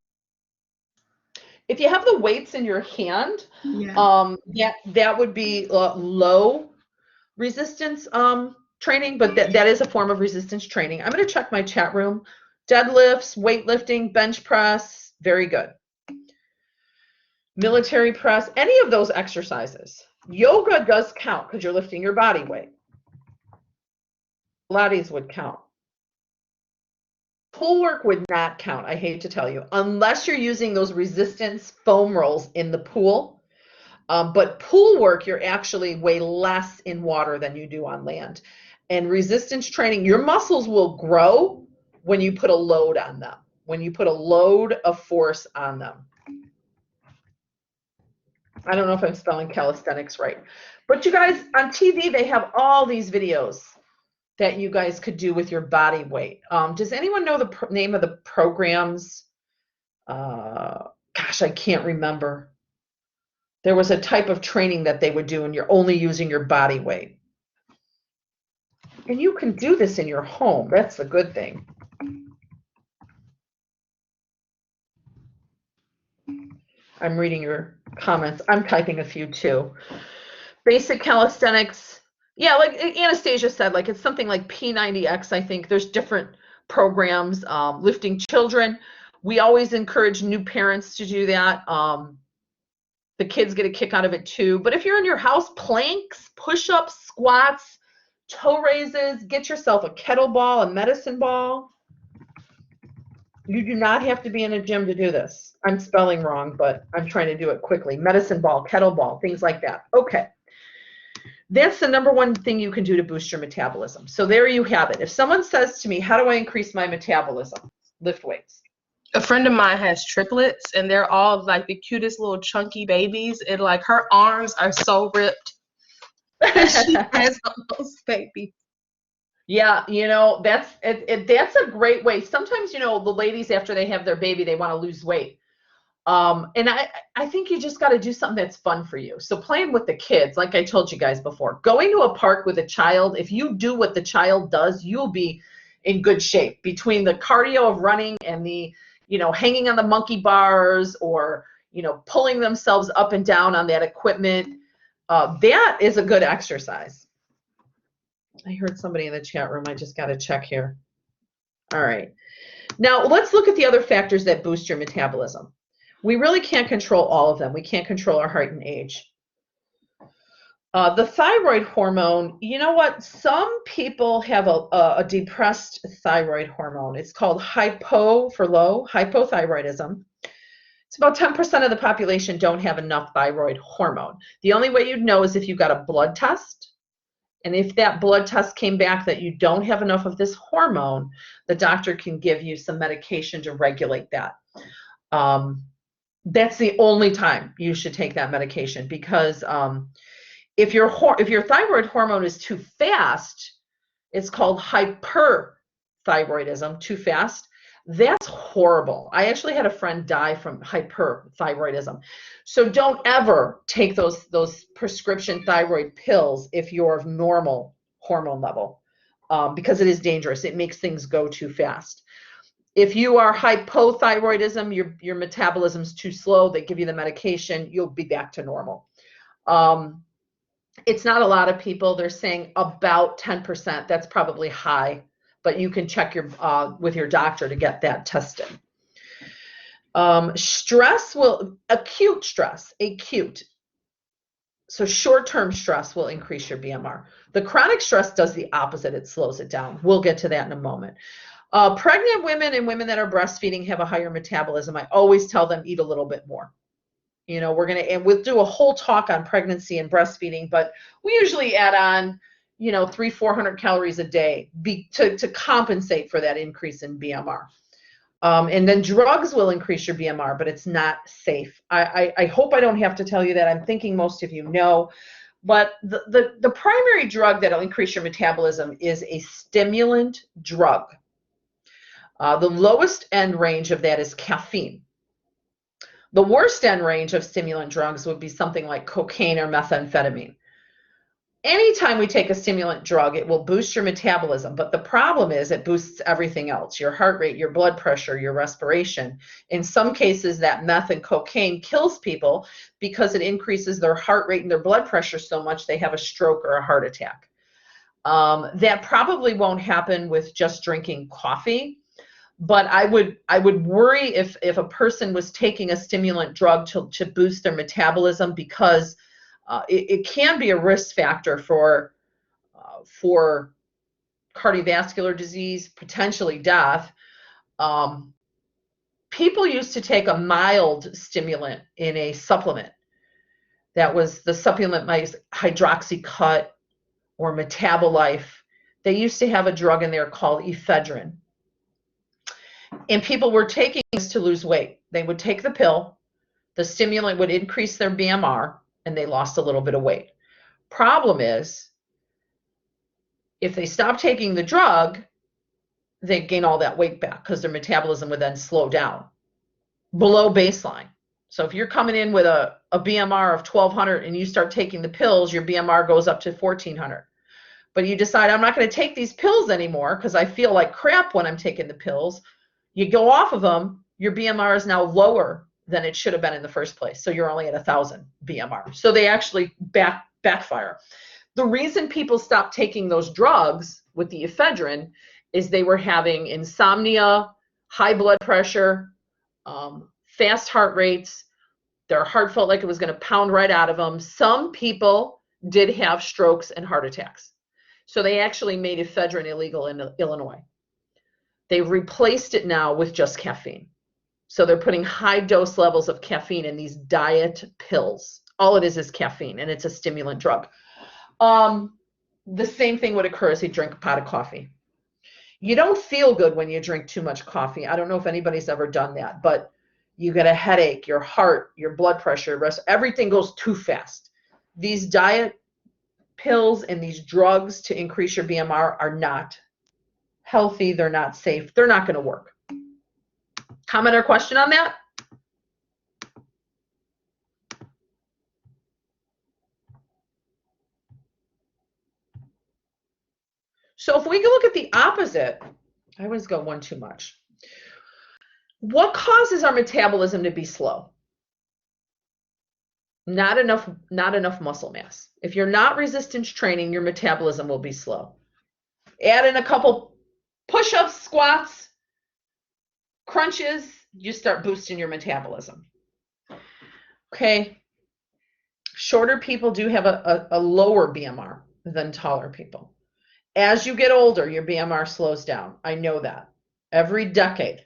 If you have the weights in your hand, Yeah. that would be low resistance training, but that is a form of resistance training. I'm going to check my chat room. Deadlifts, weightlifting, bench press, very good. Military press, any of those exercises. Yoga does count because you're lifting your body weight. Pilates would count. Pull work would not count, I hate to tell you, unless you're using those resistance foam rolls in the pool. But pool work, you're actually way less in water than you do on land. And resistance training, your muscles will grow when you put a load on them, when you put a load of force on them. I don't know if I'm spelling calisthenics right. But you guys, on TV, they have all these videos that you guys could do with your body weight. Does anyone know the name of the programs? Gosh, I can't remember. There was a type of training that they would do and you're only using your body weight. And you can do this in your home. That's the good thing. I'm reading your comments. I'm typing a few too. Basic calisthenics. Yeah, like Anastasia said, like it's something like P90X, I think. There's different programs. Lifting children. We always encourage new parents to do that. The kids get a kick out of it too. But if you're in your house, planks, push-ups, squats, toe raises, get yourself a kettlebell, a medicine ball. You do not have to be in a gym to do this. I'm spelling wrong, but I'm trying to do it quickly. Medicine ball, kettlebell, things like that. Okay. That's the number one thing you can do to boost your metabolism. So there you have it. If someone says to me, how do I increase my metabolism? Lift weights. A friend of mine has triplets, and they're all like the cutest little chunky babies, and like her arms are so ripped. She has those babies. Yeah, you know, that's a great way. Sometimes, you know, the ladies after they have their baby, they want to lose weight. And I think you just got to do something that's fun for you. So playing with the kids, like I told you guys before, going to a park with a child, if you do what the child does, you'll be in good shape. Between the cardio of running and the, you know, hanging on the monkey bars or, you know, pulling themselves up and down on that equipment, that is a good exercise. I heard somebody in the chat room. I just got to check here. All right. Now let's look at the other factors that boost your metabolism. We really can't control all of them. We can't control our height and age. The thyroid hormone, you know what? Some people have a depressed thyroid hormone. It's called hypothyroidism. It's about 10% of the population don't have enough thyroid hormone. The only way you'd know is if you got a blood test. And if that blood test came back that you don't have enough of this hormone, the doctor can give you some medication to regulate that. That's the only time you should take that medication, because if your thyroid hormone is too fast, it's called hyperthyroidism, too fast. That's horrible. I actually had a friend die from hyperthyroidism. So don't ever take those prescription thyroid pills if you're of normal hormone level, because it is dangerous. It makes things go too fast. If you are hypothyroidism, your metabolism's too slow, they give you the medication, you'll be back to normal. It's not a lot of people. They're saying about 10%. That's probably high, but you can check with your doctor to get that tested. Acute stress. So short-term stress will increase your BMR. The chronic stress does the opposite. It slows it down. We'll get to that in a moment. Pregnant women and women that are breastfeeding have a higher metabolism. I always tell them eat a little bit more. And we'll do a whole talk on pregnancy and breastfeeding, but we usually add on, 300-400 calories a day to compensate for that increase in BMR. And then drugs will increase your BMR, but it's not safe. I hope I don't have to tell you that. I'm thinking most of you know, but the primary drug that'll increase your metabolism is a stimulant drug. The lowest end range of that is caffeine. The worst end range of stimulant drugs would be something like cocaine or methamphetamine. Anytime we take a stimulant drug, it will boost your metabolism, but the problem is it boosts everything else, your heart rate, your blood pressure, your respiration. In some cases, that meth and cocaine kills people because it increases their heart rate and their blood pressure so much they have a stroke or a heart attack. That probably won't happen with just drinking coffee. But I would worry if a person was taking a stimulant drug to boost their metabolism, because it can be a risk factor for cardiovascular disease, potentially death. People used to take a mild stimulant in a supplement. That was the supplement like Hydroxycut or Metabolife. They used to have a drug in there called ephedrine. And people were taking this to lose weight. They would take the pill, the stimulant would increase their BMR, and they lost a little bit of weight. Problem is, if they stop taking the drug, they gain all that weight back because their metabolism would then slow down below baseline. So if you're coming in with a BMR of 1200 and you start taking the pills, your BMR goes up to 1400. But you decide, I'm not going to take these pills anymore because I feel like crap when I'm taking the pills. You go off of them, your BMR is now lower than it should have been in the first place. So you're only at 1000 BMR. So they actually backfire. The reason people stopped taking those drugs with the ephedrine is they were having insomnia, high blood pressure, fast heart rates. Their heart felt like it was going to pound right out of them. Some people did have strokes and heart attacks. So they actually made ephedrine illegal in Illinois. They've replaced it now with just caffeine. So they're putting high dose levels of caffeine in these diet pills. All it is caffeine, and it's a stimulant drug. The same thing would occur as you drink a pot of coffee. You don't feel good when you drink too much coffee. I don't know if anybody's ever done that, but you get a headache, your heart, your blood pressure, everything goes too fast. These diet pills and these drugs to increase your BMR are not healthy. They're not safe. They're not going to work. Comment or question on that? So if we look at the opposite, I always go one too much. What causes our metabolism to be slow? Not enough muscle mass. If you're not resistance training, your metabolism will be slow. Add in a couple push-ups, squats, crunches, you start boosting your metabolism. Okay. Shorter people do have a lower BMR than taller people. As you get older, your BMR slows down. I know that. Every decade.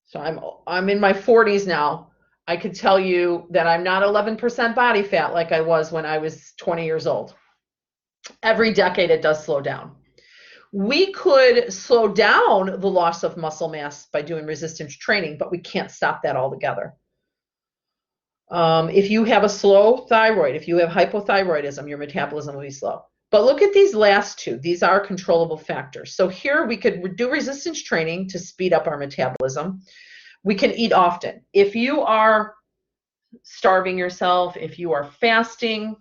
So I'm in my 40s now. I could tell you that I'm not 11% body fat like I was when I was 20 years old. Every decade it does slow down. We could slow down the loss of muscle mass by doing resistance training, but we can't stop that altogether. If you have a slow thyroid, if you have hypothyroidism, your metabolism will be slow. But look at these last two. These are controllable factors. So here we could do resistance training to speed up our metabolism. We can eat often. If you are starving yourself, if you are fasting,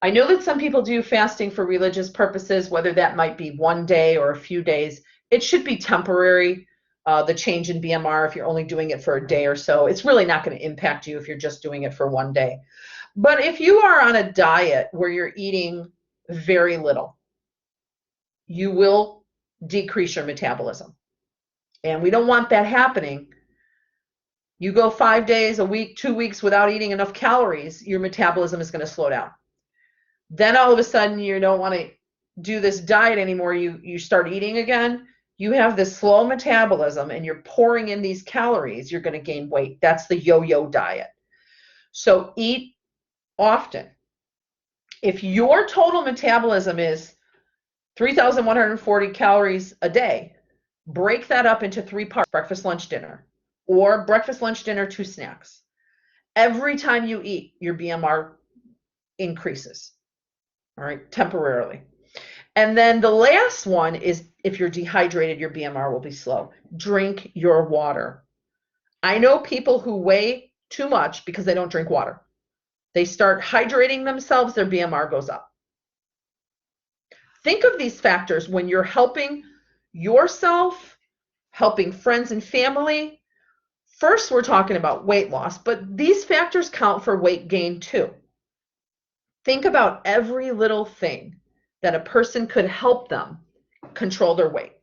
I know that some people do fasting for religious purposes, whether that might be one day or a few days. It should be temporary, the change in BMR, if you're only doing it for a day or so. It's really not going to impact you if you're just doing it for one day. But if you are on a diet where you're eating very little, you will decrease your metabolism. And we don't want that happening. You go 5 days, a week, 2 weeks without eating enough calories, your metabolism is going to slow down. Then all of a sudden you don't want to do this diet anymore. You start eating again. You have this slow metabolism and you're pouring in these calories. You're going to gain weight. That's the yo-yo diet. So eat often. If your total metabolism is 3,140 calories a day, break that up into 3 parts: breakfast, lunch, dinner, or breakfast, lunch, dinner, 2 snacks. Every time you eat, your BMR increases, all right, temporarily. And then the last one is, if you're dehydrated, your BMR will be slow. Drink your water. I know people who weigh too much because they don't drink water. They start hydrating themselves, their BMR goes up. Think of these factors when you're helping yourself, helping friends and family. First, we're talking about weight loss, but these factors count for weight gain too. Think about every little thing that a person could help them control their weight.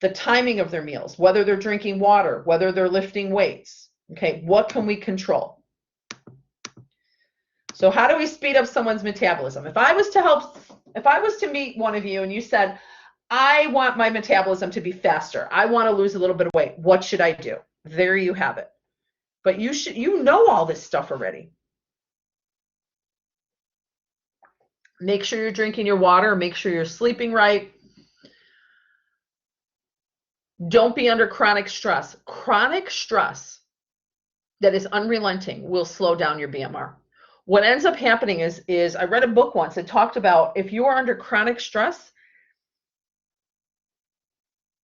The timing of their meals, whether they're drinking water, whether they're lifting weights. Okay, what can we control? So how do we speed up someone's metabolism? If I was to meet one of you and you said, I want my metabolism to be faster, I want to lose a little bit of weight, what should I do? There you have it. But you know all this stuff already. Make sure you're drinking your water, make sure you're sleeping right. Don't be under chronic stress. Chronic stress that is unrelenting will slow down your BMR. What ends up happening is I read a book once that talked about, if you are under chronic stress,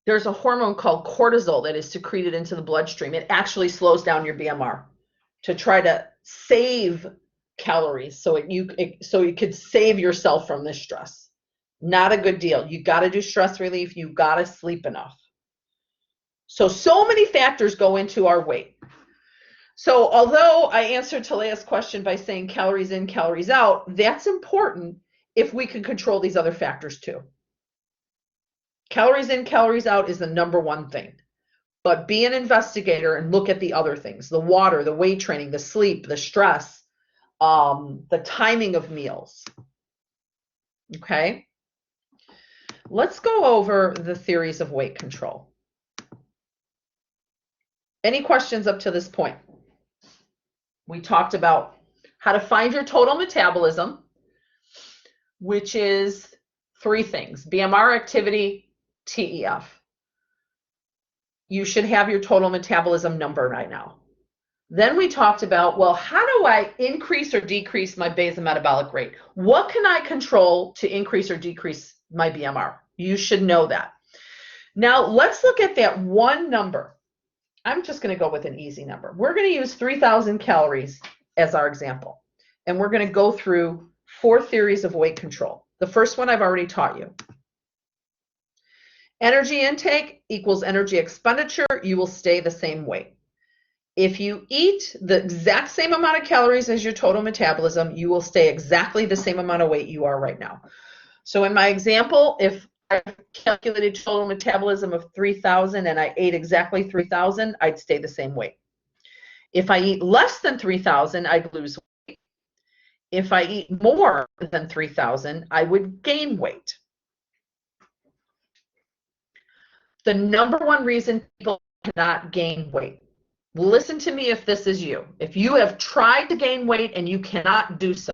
there's a hormone called cortisol that is secreted into the bloodstream. It actually slows down your BMR to try to save calories so you could save yourself from this stress. Not a good deal. You got to do stress relief. You got to sleep enough. So many factors go into our weight. So although I answered Talea's question by saying calories in, calories out, that's important if we can control these other factors too. Calories in, calories out is the number one thing. But be an investigator and look at the other things: the water, the weight training, the sleep, the stress, the timing of meals. Okay? Let's go over the theories of weight control. Any questions up to this point? We talked about how to find your total metabolism, which is 3 things: BMR, activity, TEF. You should have your total metabolism number right now. Then we talked about, well, how do I increase or decrease my basal metabolic rate? What can I control to increase or decrease my BMR? You should know that. Now let's look at that one number. I'm just going to go with an easy number. We're going to use 3,000 calories as our example. And we're going to go through 4 theories of weight control. The first one I've already taught you. Energy intake equals energy expenditure. You will stay the same weight. If you eat the exact same amount of calories as your total metabolism, you will stay exactly the same amount of weight you are right now. So in my example, if I calculated total metabolism of 3,000 and I ate exactly 3,000, I'd stay the same weight. If I eat less than 3,000, I'd lose weight. If I eat more than 3,000, I would gain weight. The number one reason people cannot gain weight. Listen to me if this is you. If you have tried to gain weight and you cannot do so,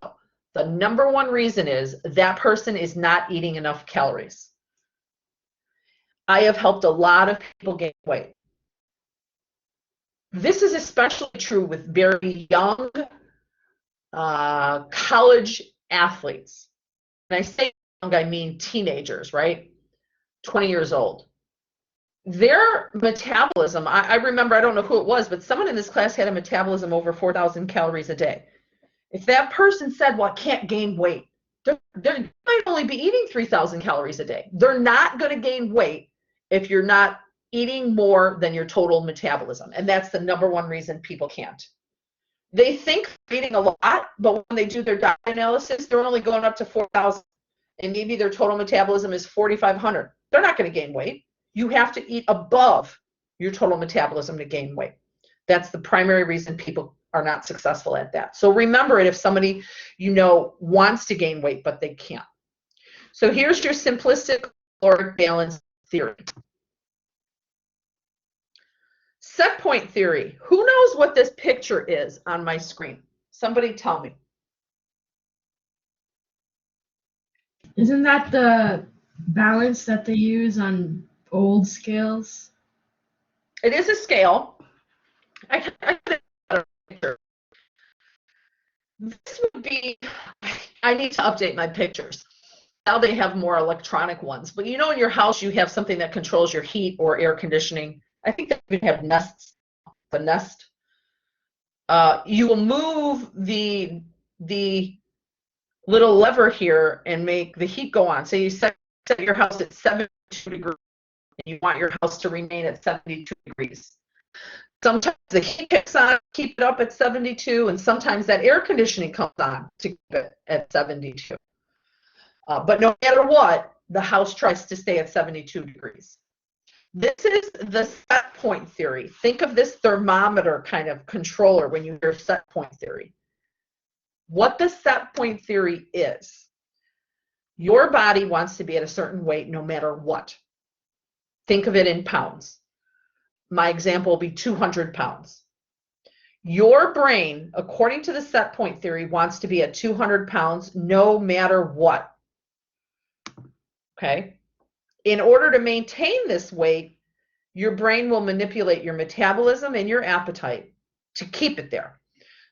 the number one reason is that person is not eating enough calories. I have helped a lot of people gain weight. This is especially true with very young college athletes. And I say young, I mean teenagers, right? 20 years old. Their metabolism, I remember, I don't know who it was, but someone in this class had a metabolism over 4,000 calories a day. If that person said, well, I can't gain weight, they might only be eating 3,000 calories a day. They're not going to gain weight if you're not eating more than your total metabolism. And that's the number one reason people can't. They think they're eating a lot, but when they do their diet analysis, they're only going up to 4,000. And maybe their total metabolism is 4,500. They're not going to gain weight. You have to eat above your total metabolism to gain weight. That's the primary reason people are not successful at that. So remember it if somebody you know wants to gain weight, but they can't. So here's your simplistic caloric balance theory. Set point theory. Who knows what this picture is on my screen? Somebody tell me. Isn't that the balance that they use on old scales? It is a scale. This would be, I need to update my pictures. Now they have more electronic ones. But you know in your house you have something that controls your heat or air conditioning. I think they even have Nests. The Nest. You will move the little lever here and make the heat go on. So you set your house at 72 degrees and you want your house to remain at 72 degrees. Sometimes the heat kicks on, keep it up at 72, and sometimes that air conditioning comes on to keep it at 72. But no matter what, the house tries to stay at 72 degrees. This is the set point theory. Think of this thermometer kind of controller when you hear set point theory. What the set point theory is, your body wants to be at a certain weight no matter what. Think of it in pounds. My example will be 200 pounds. Your brain, according to the set point theory, wants to be at 200 pounds no matter what. Okay? In order to maintain this weight, your brain will manipulate your metabolism and your appetite to keep it there.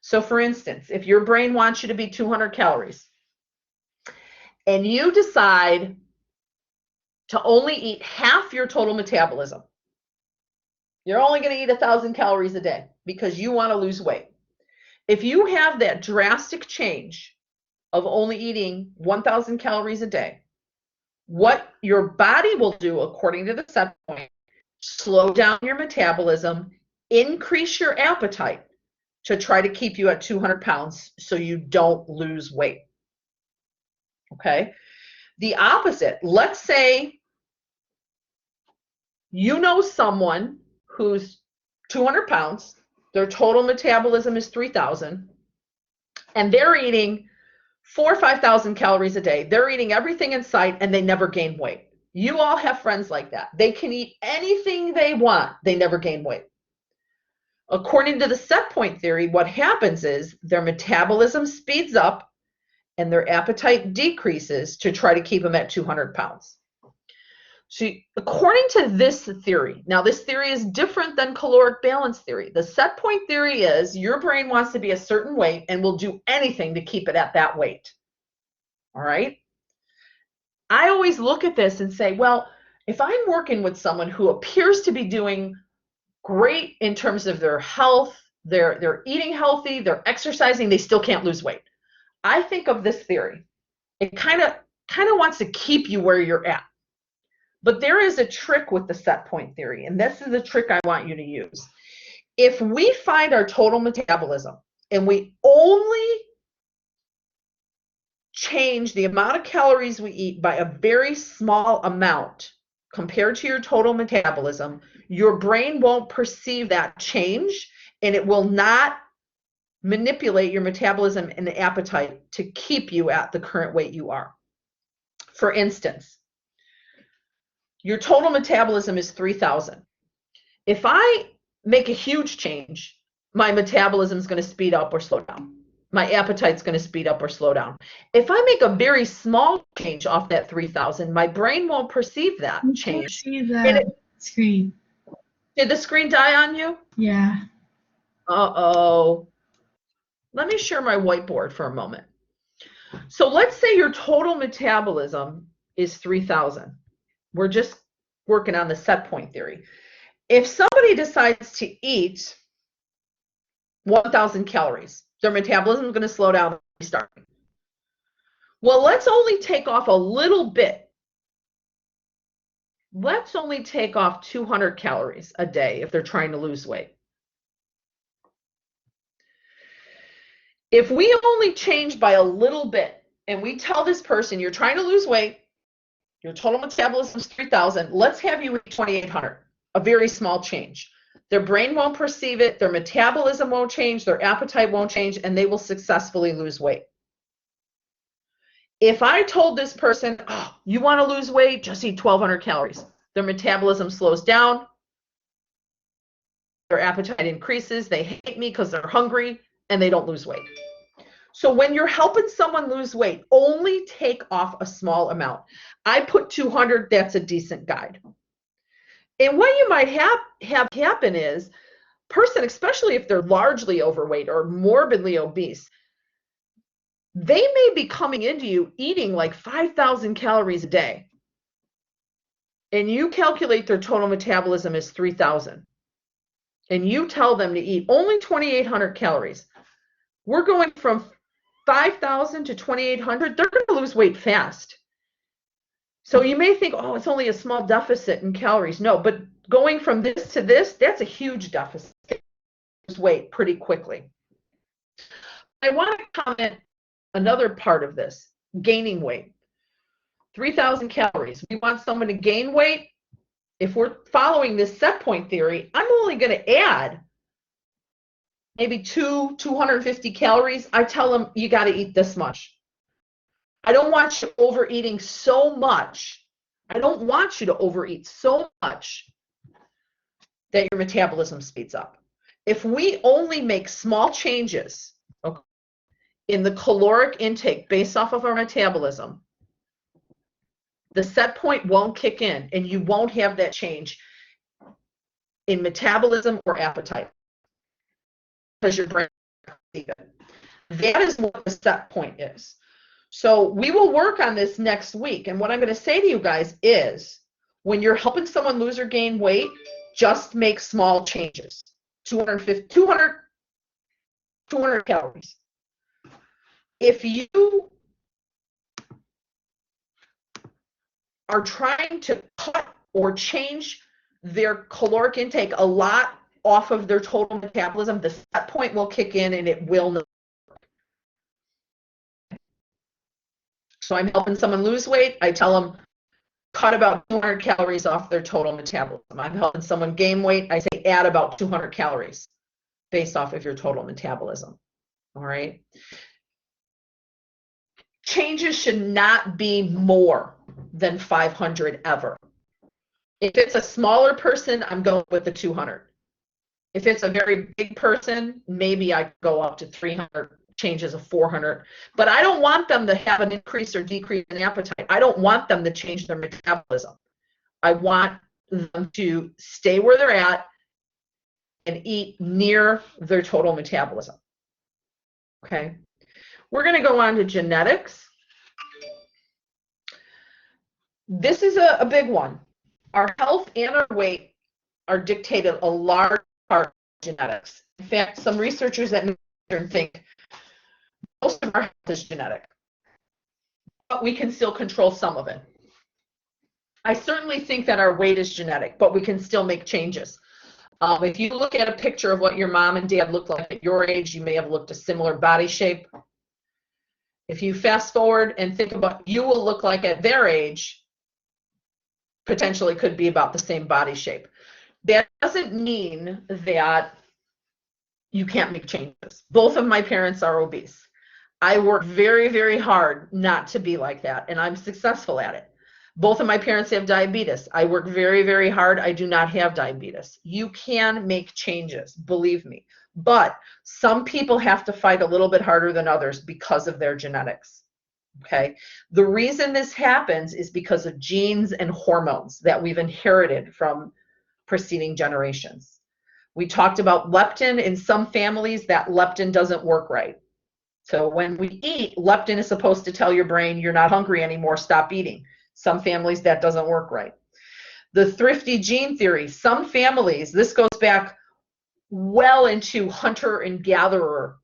So for instance, if your brain wants you to be 200 calories and you decide to only eat half your total metabolism, you're only going to eat 1,000 calories a day because you want to lose weight. If you have that drastic change of only eating 1,000 calories a day, what your body will do, according to the set point, slow down your metabolism, increase your appetite to try to keep you at 200 pounds so you don't lose weight. Okay? The opposite, let's say you know someone who's 200 pounds, their total metabolism is 3,000, and they're eating 4,000 or 5,000 calories a day. They're eating everything in sight and they never gain weight. You all have friends like that. They can eat anything they want. They never gain weight. According to the set point theory, what happens is their metabolism speeds up and their appetite decreases to try to keep them at 200 pounds. So according to this theory, now this theory is different than caloric balance theory. The set point theory is your brain wants to be a certain weight and will do anything to keep it at that weight. All right? I always look at this and say, well, if I'm working with someone who appears to be doing great in terms of their health, they're eating healthy, they're exercising, they still can't lose weight. I think of this theory. It kind of wants to keep you where you're at. But there is a trick with the set point theory, and this is the trick I want you to use. If we find our total metabolism and we only change the amount of calories we eat by a very small amount compared to your total metabolism, your brain won't perceive that change and it will not manipulate your metabolism and the appetite to keep you at the current weight you are. For instance, your total metabolism is 3,000. If I make a huge change, my metabolism is going to speed up or slow down. my appetite's going to speed up or slow down. If I make a very small change off that 3,000, my brain won't perceive that You can't change. see the screen. Did the screen die on you? Yeah. Uh-oh. Let me share my whiteboard for a moment. So let's say your total metabolism is 3,000. We're just working on the set point theory. If somebody decides to eat 1,000 calories, their metabolism is going to slow down and restart. Well, let's only take off a little bit. Let's only take off 200 calories a day if they're trying to lose weight. If we only change by a little bit and we tell this person, you're trying to lose weight, your total metabolism is 3,000, let's have you eat 2,800, a very small change. Their brain won't perceive it, their metabolism won't change, their appetite won't change, and they will successfully lose weight. If I told this person, oh, you want to lose weight, just eat 1,200 calories, their metabolism slows down, their appetite increases, they hate me because they're hungry, and they don't lose weight. So when you're helping someone lose weight, only take off a small amount. I put 200, that's a decent guide. And what you might have happen is, person, especially if they're largely overweight or morbidly obese, they may be coming into you eating like 5,000 calories a day. And you calculate their total metabolism is 3,000. And you tell them to eat only 2,800 calories. We're going from 5,000 to 2,800. They're going to lose weight fast. So you may think, oh, it's only a small deficit in calories. No, but going from this to this, that's a huge deficit. Lose weight pretty quickly. I want to comment another part of this, gaining weight. 3,000 calories. We want someone to gain weight. If we're following this set point theory, I'm only going to add maybe 250 calories. I tell them you got to eat this much. I don't want you overeating so much. I don't want you to overeat so much that your metabolism speeds up. If we only make small changes in the caloric intake based off of our metabolism, the set point won't kick in and you won't have that change in metabolism or appetite because your brain doesn't see it. That is what the set point is. So we will work on this next week. And what I'm going to say to you guys is, when you're helping someone lose or gain weight, just make small changes. 200 calories. If you are trying to cut or change their caloric intake a lot off of their total metabolism, the set point will kick in and it will not. So I'm helping someone lose weight. I tell them cut about 200 calories off their total metabolism. I'm helping someone gain weight. I say add about 200 calories based off of your total metabolism. All right. Changes should not be more than 500 ever. If it's a smaller person, I'm going with the 200. If it's a very big person, maybe I go up to 300, changes of 400. But I don't want them to have an increase or decrease in appetite. I don't want them to change their metabolism. I want them to stay where they're at and eat near their total metabolism. Okay. We're going to go on to genetics. This is a big one. Our health and our weight are dictated a large part of genetics. In fact, some researchers at New York think most of our health is genetic, but we can still control some of it. I certainly think that our weight is genetic, but we can still make changes. If you look at a picture of what your mom and dad looked like at your age, you may have looked a similar body shape. If you fast forward and think about you will look like at their age, potentially could be about the same body shape. That doesn't mean that you can't make changes. Both of my parents are obese. I work very, very hard not to be like that, and I'm successful at it. Both of my parents have diabetes. I work very, very hard. I do not have diabetes. You can make changes, believe me. But some people have to fight a little bit harder than others because of their genetics. Okay. The reason this happens is because of genes and hormones that we've inherited from preceding generations. We talked about leptin. In some families, that leptin doesn't work right. So when we eat, leptin is supposed to tell your brain you're not hungry anymore, stop eating. Some families, that doesn't work right. The thrifty gene theory, some families, this goes back well into hunter and gatherer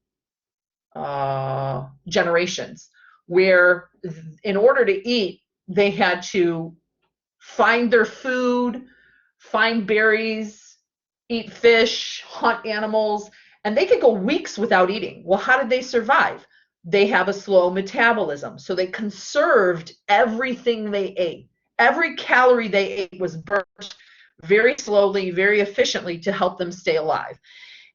generations, where in order to eat, they had to find their food, find berries, eat fish, hunt animals, and they could go weeks without eating. Well, how did they survive? They have a slow metabolism, so they conserved everything they ate. Every calorie they ate was burnt very slowly, very efficiently to help them stay alive.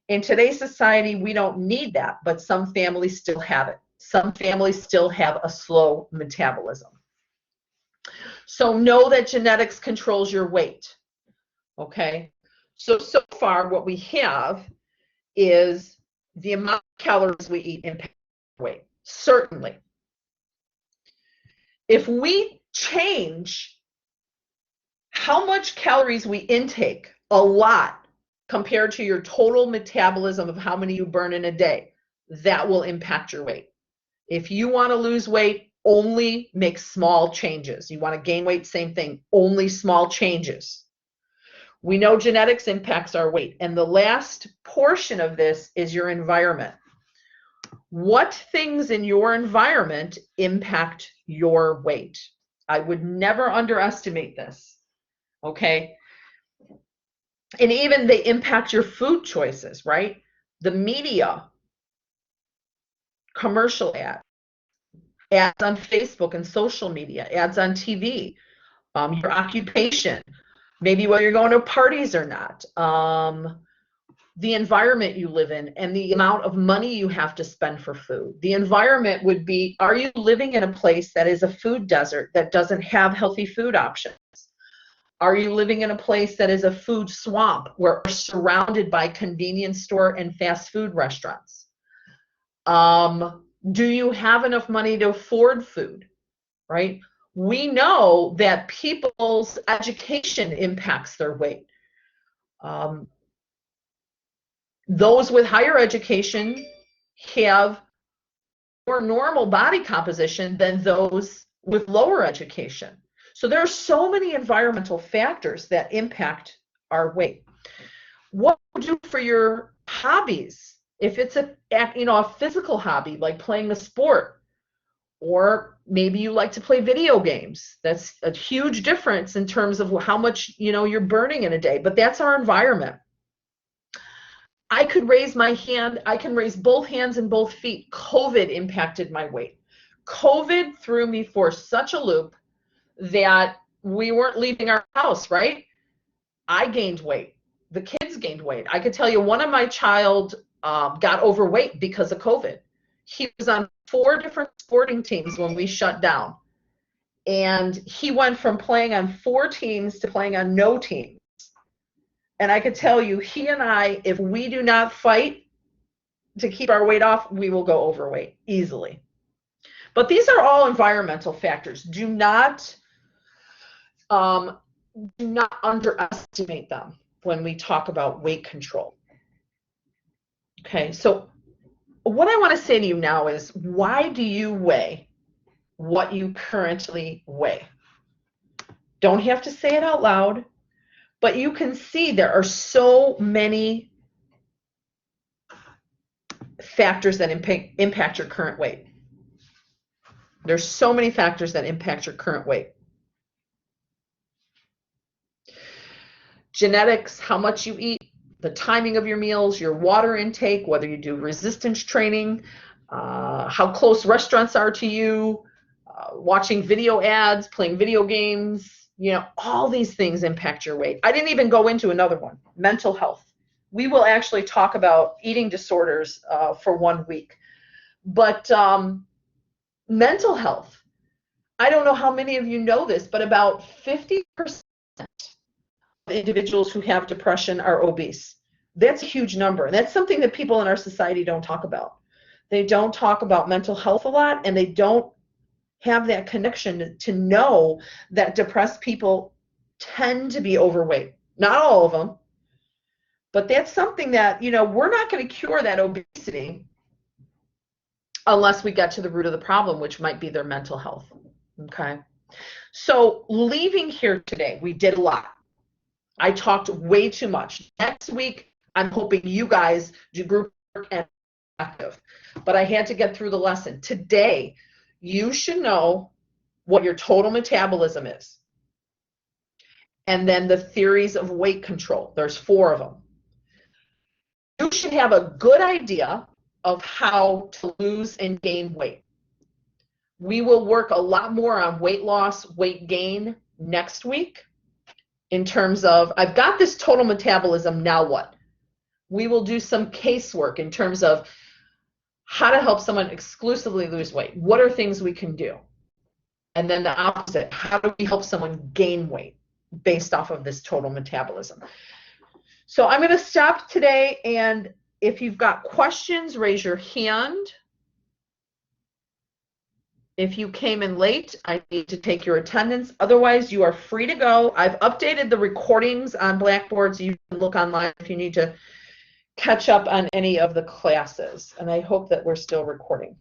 In today's society, we don't need that, but some families still have it. Some families still have a slow metabolism. So know that genetics controls your weight. Okay? So far what we have is the amount of calories we eat impacts weight. Certainly. If we change how much calories we intake, a lot, compared to your total metabolism of how many you burn in a day, that will impact your weight. If you want to lose weight, only make small changes. You want to gain weight, same thing, only small changes. We know genetics impacts our weight. And the last portion of this is your environment. What things in your environment impact your weight? I would never underestimate this, okay? And even they impact your food choices, right? The media, commercial ads on Facebook and social media, ads on TV, your occupation, maybe whether you're going to parties or not, the environment you live in and the amount of money you have to spend for food. The environment would be, are you living in a place that is a food desert that doesn't have healthy food options? Are you living in a place that is a food swamp where you're surrounded by convenience store and fast food restaurants? Do you have enough money to afford food, right? We know that people's education impacts their weight. Those with higher education have more normal body composition than those with lower education. So there are so many environmental factors that impact our weight. What do you do for your hobbies? If it's a physical hobby like playing a sport, or maybe you like to play video games, that's a huge difference in terms of how much you're burning in a day. But that's our environment. I could raise my hand, I can raise both hands and both feet. COVID impacted my weight. COVID threw me for such a loop that we weren't leaving our house, right? I gained weight. The kids gained weight. I could tell you one of my child got overweight because of COVID. He was on 4 different sporting teams when we shut down. And he went from playing on 4 teams to playing on no team. And I could tell you, he and I, if we do not fight to keep our weight off, we will go overweight easily. But these are all environmental factors. Do not underestimate them when we talk about weight control. Okay, so what I want to say to you now is, why do you weigh what you currently weigh? Don't have to say it out loud. But you can see there are so many factors that impact your current weight. There's so many factors that impact your current weight. Genetics, how much you eat, the timing of your meals, your water intake, whether you do resistance training, how close restaurants are to you, watching video ads, playing video games. All these things impact your weight. I didn't even go into another one, mental health. We will actually talk about eating disorders for 1 week. But mental health, I don't know how many of you know this, but about 50% of individuals who have depression are obese. That's a huge number. And that's something that people in our society don't talk about. They don't talk about mental health a lot, and they don't have that connection to know that depressed people tend to be overweight. Not all of them, but that's something that, we're not going to cure that obesity unless we get to the root of the problem, which might be their mental health. Okay. So leaving here today, we did a lot. I talked way too much. Next week, I'm hoping you guys do group work and active. But I had to get through the lesson. Today, you should know what your total metabolism is. And then the theories of weight control. There's 4 of them. You should have a good idea of how to lose and gain weight. We will work a lot more on weight loss, weight gain next week in terms of, I've got this total metabolism, now what? We will do some casework in terms of how to help someone exclusively lose weight. What are things we can do? And then the opposite, how do we help someone gain weight based off of this total metabolism? So I'm going to stop today, and if you've got questions, raise your hand. If you came in late, I need to take your attendance. Otherwise, you are free to go. I've updated the recordings on Blackboard, so you can look online if you need to catch up on any of the classes. And I hope that we're still recording.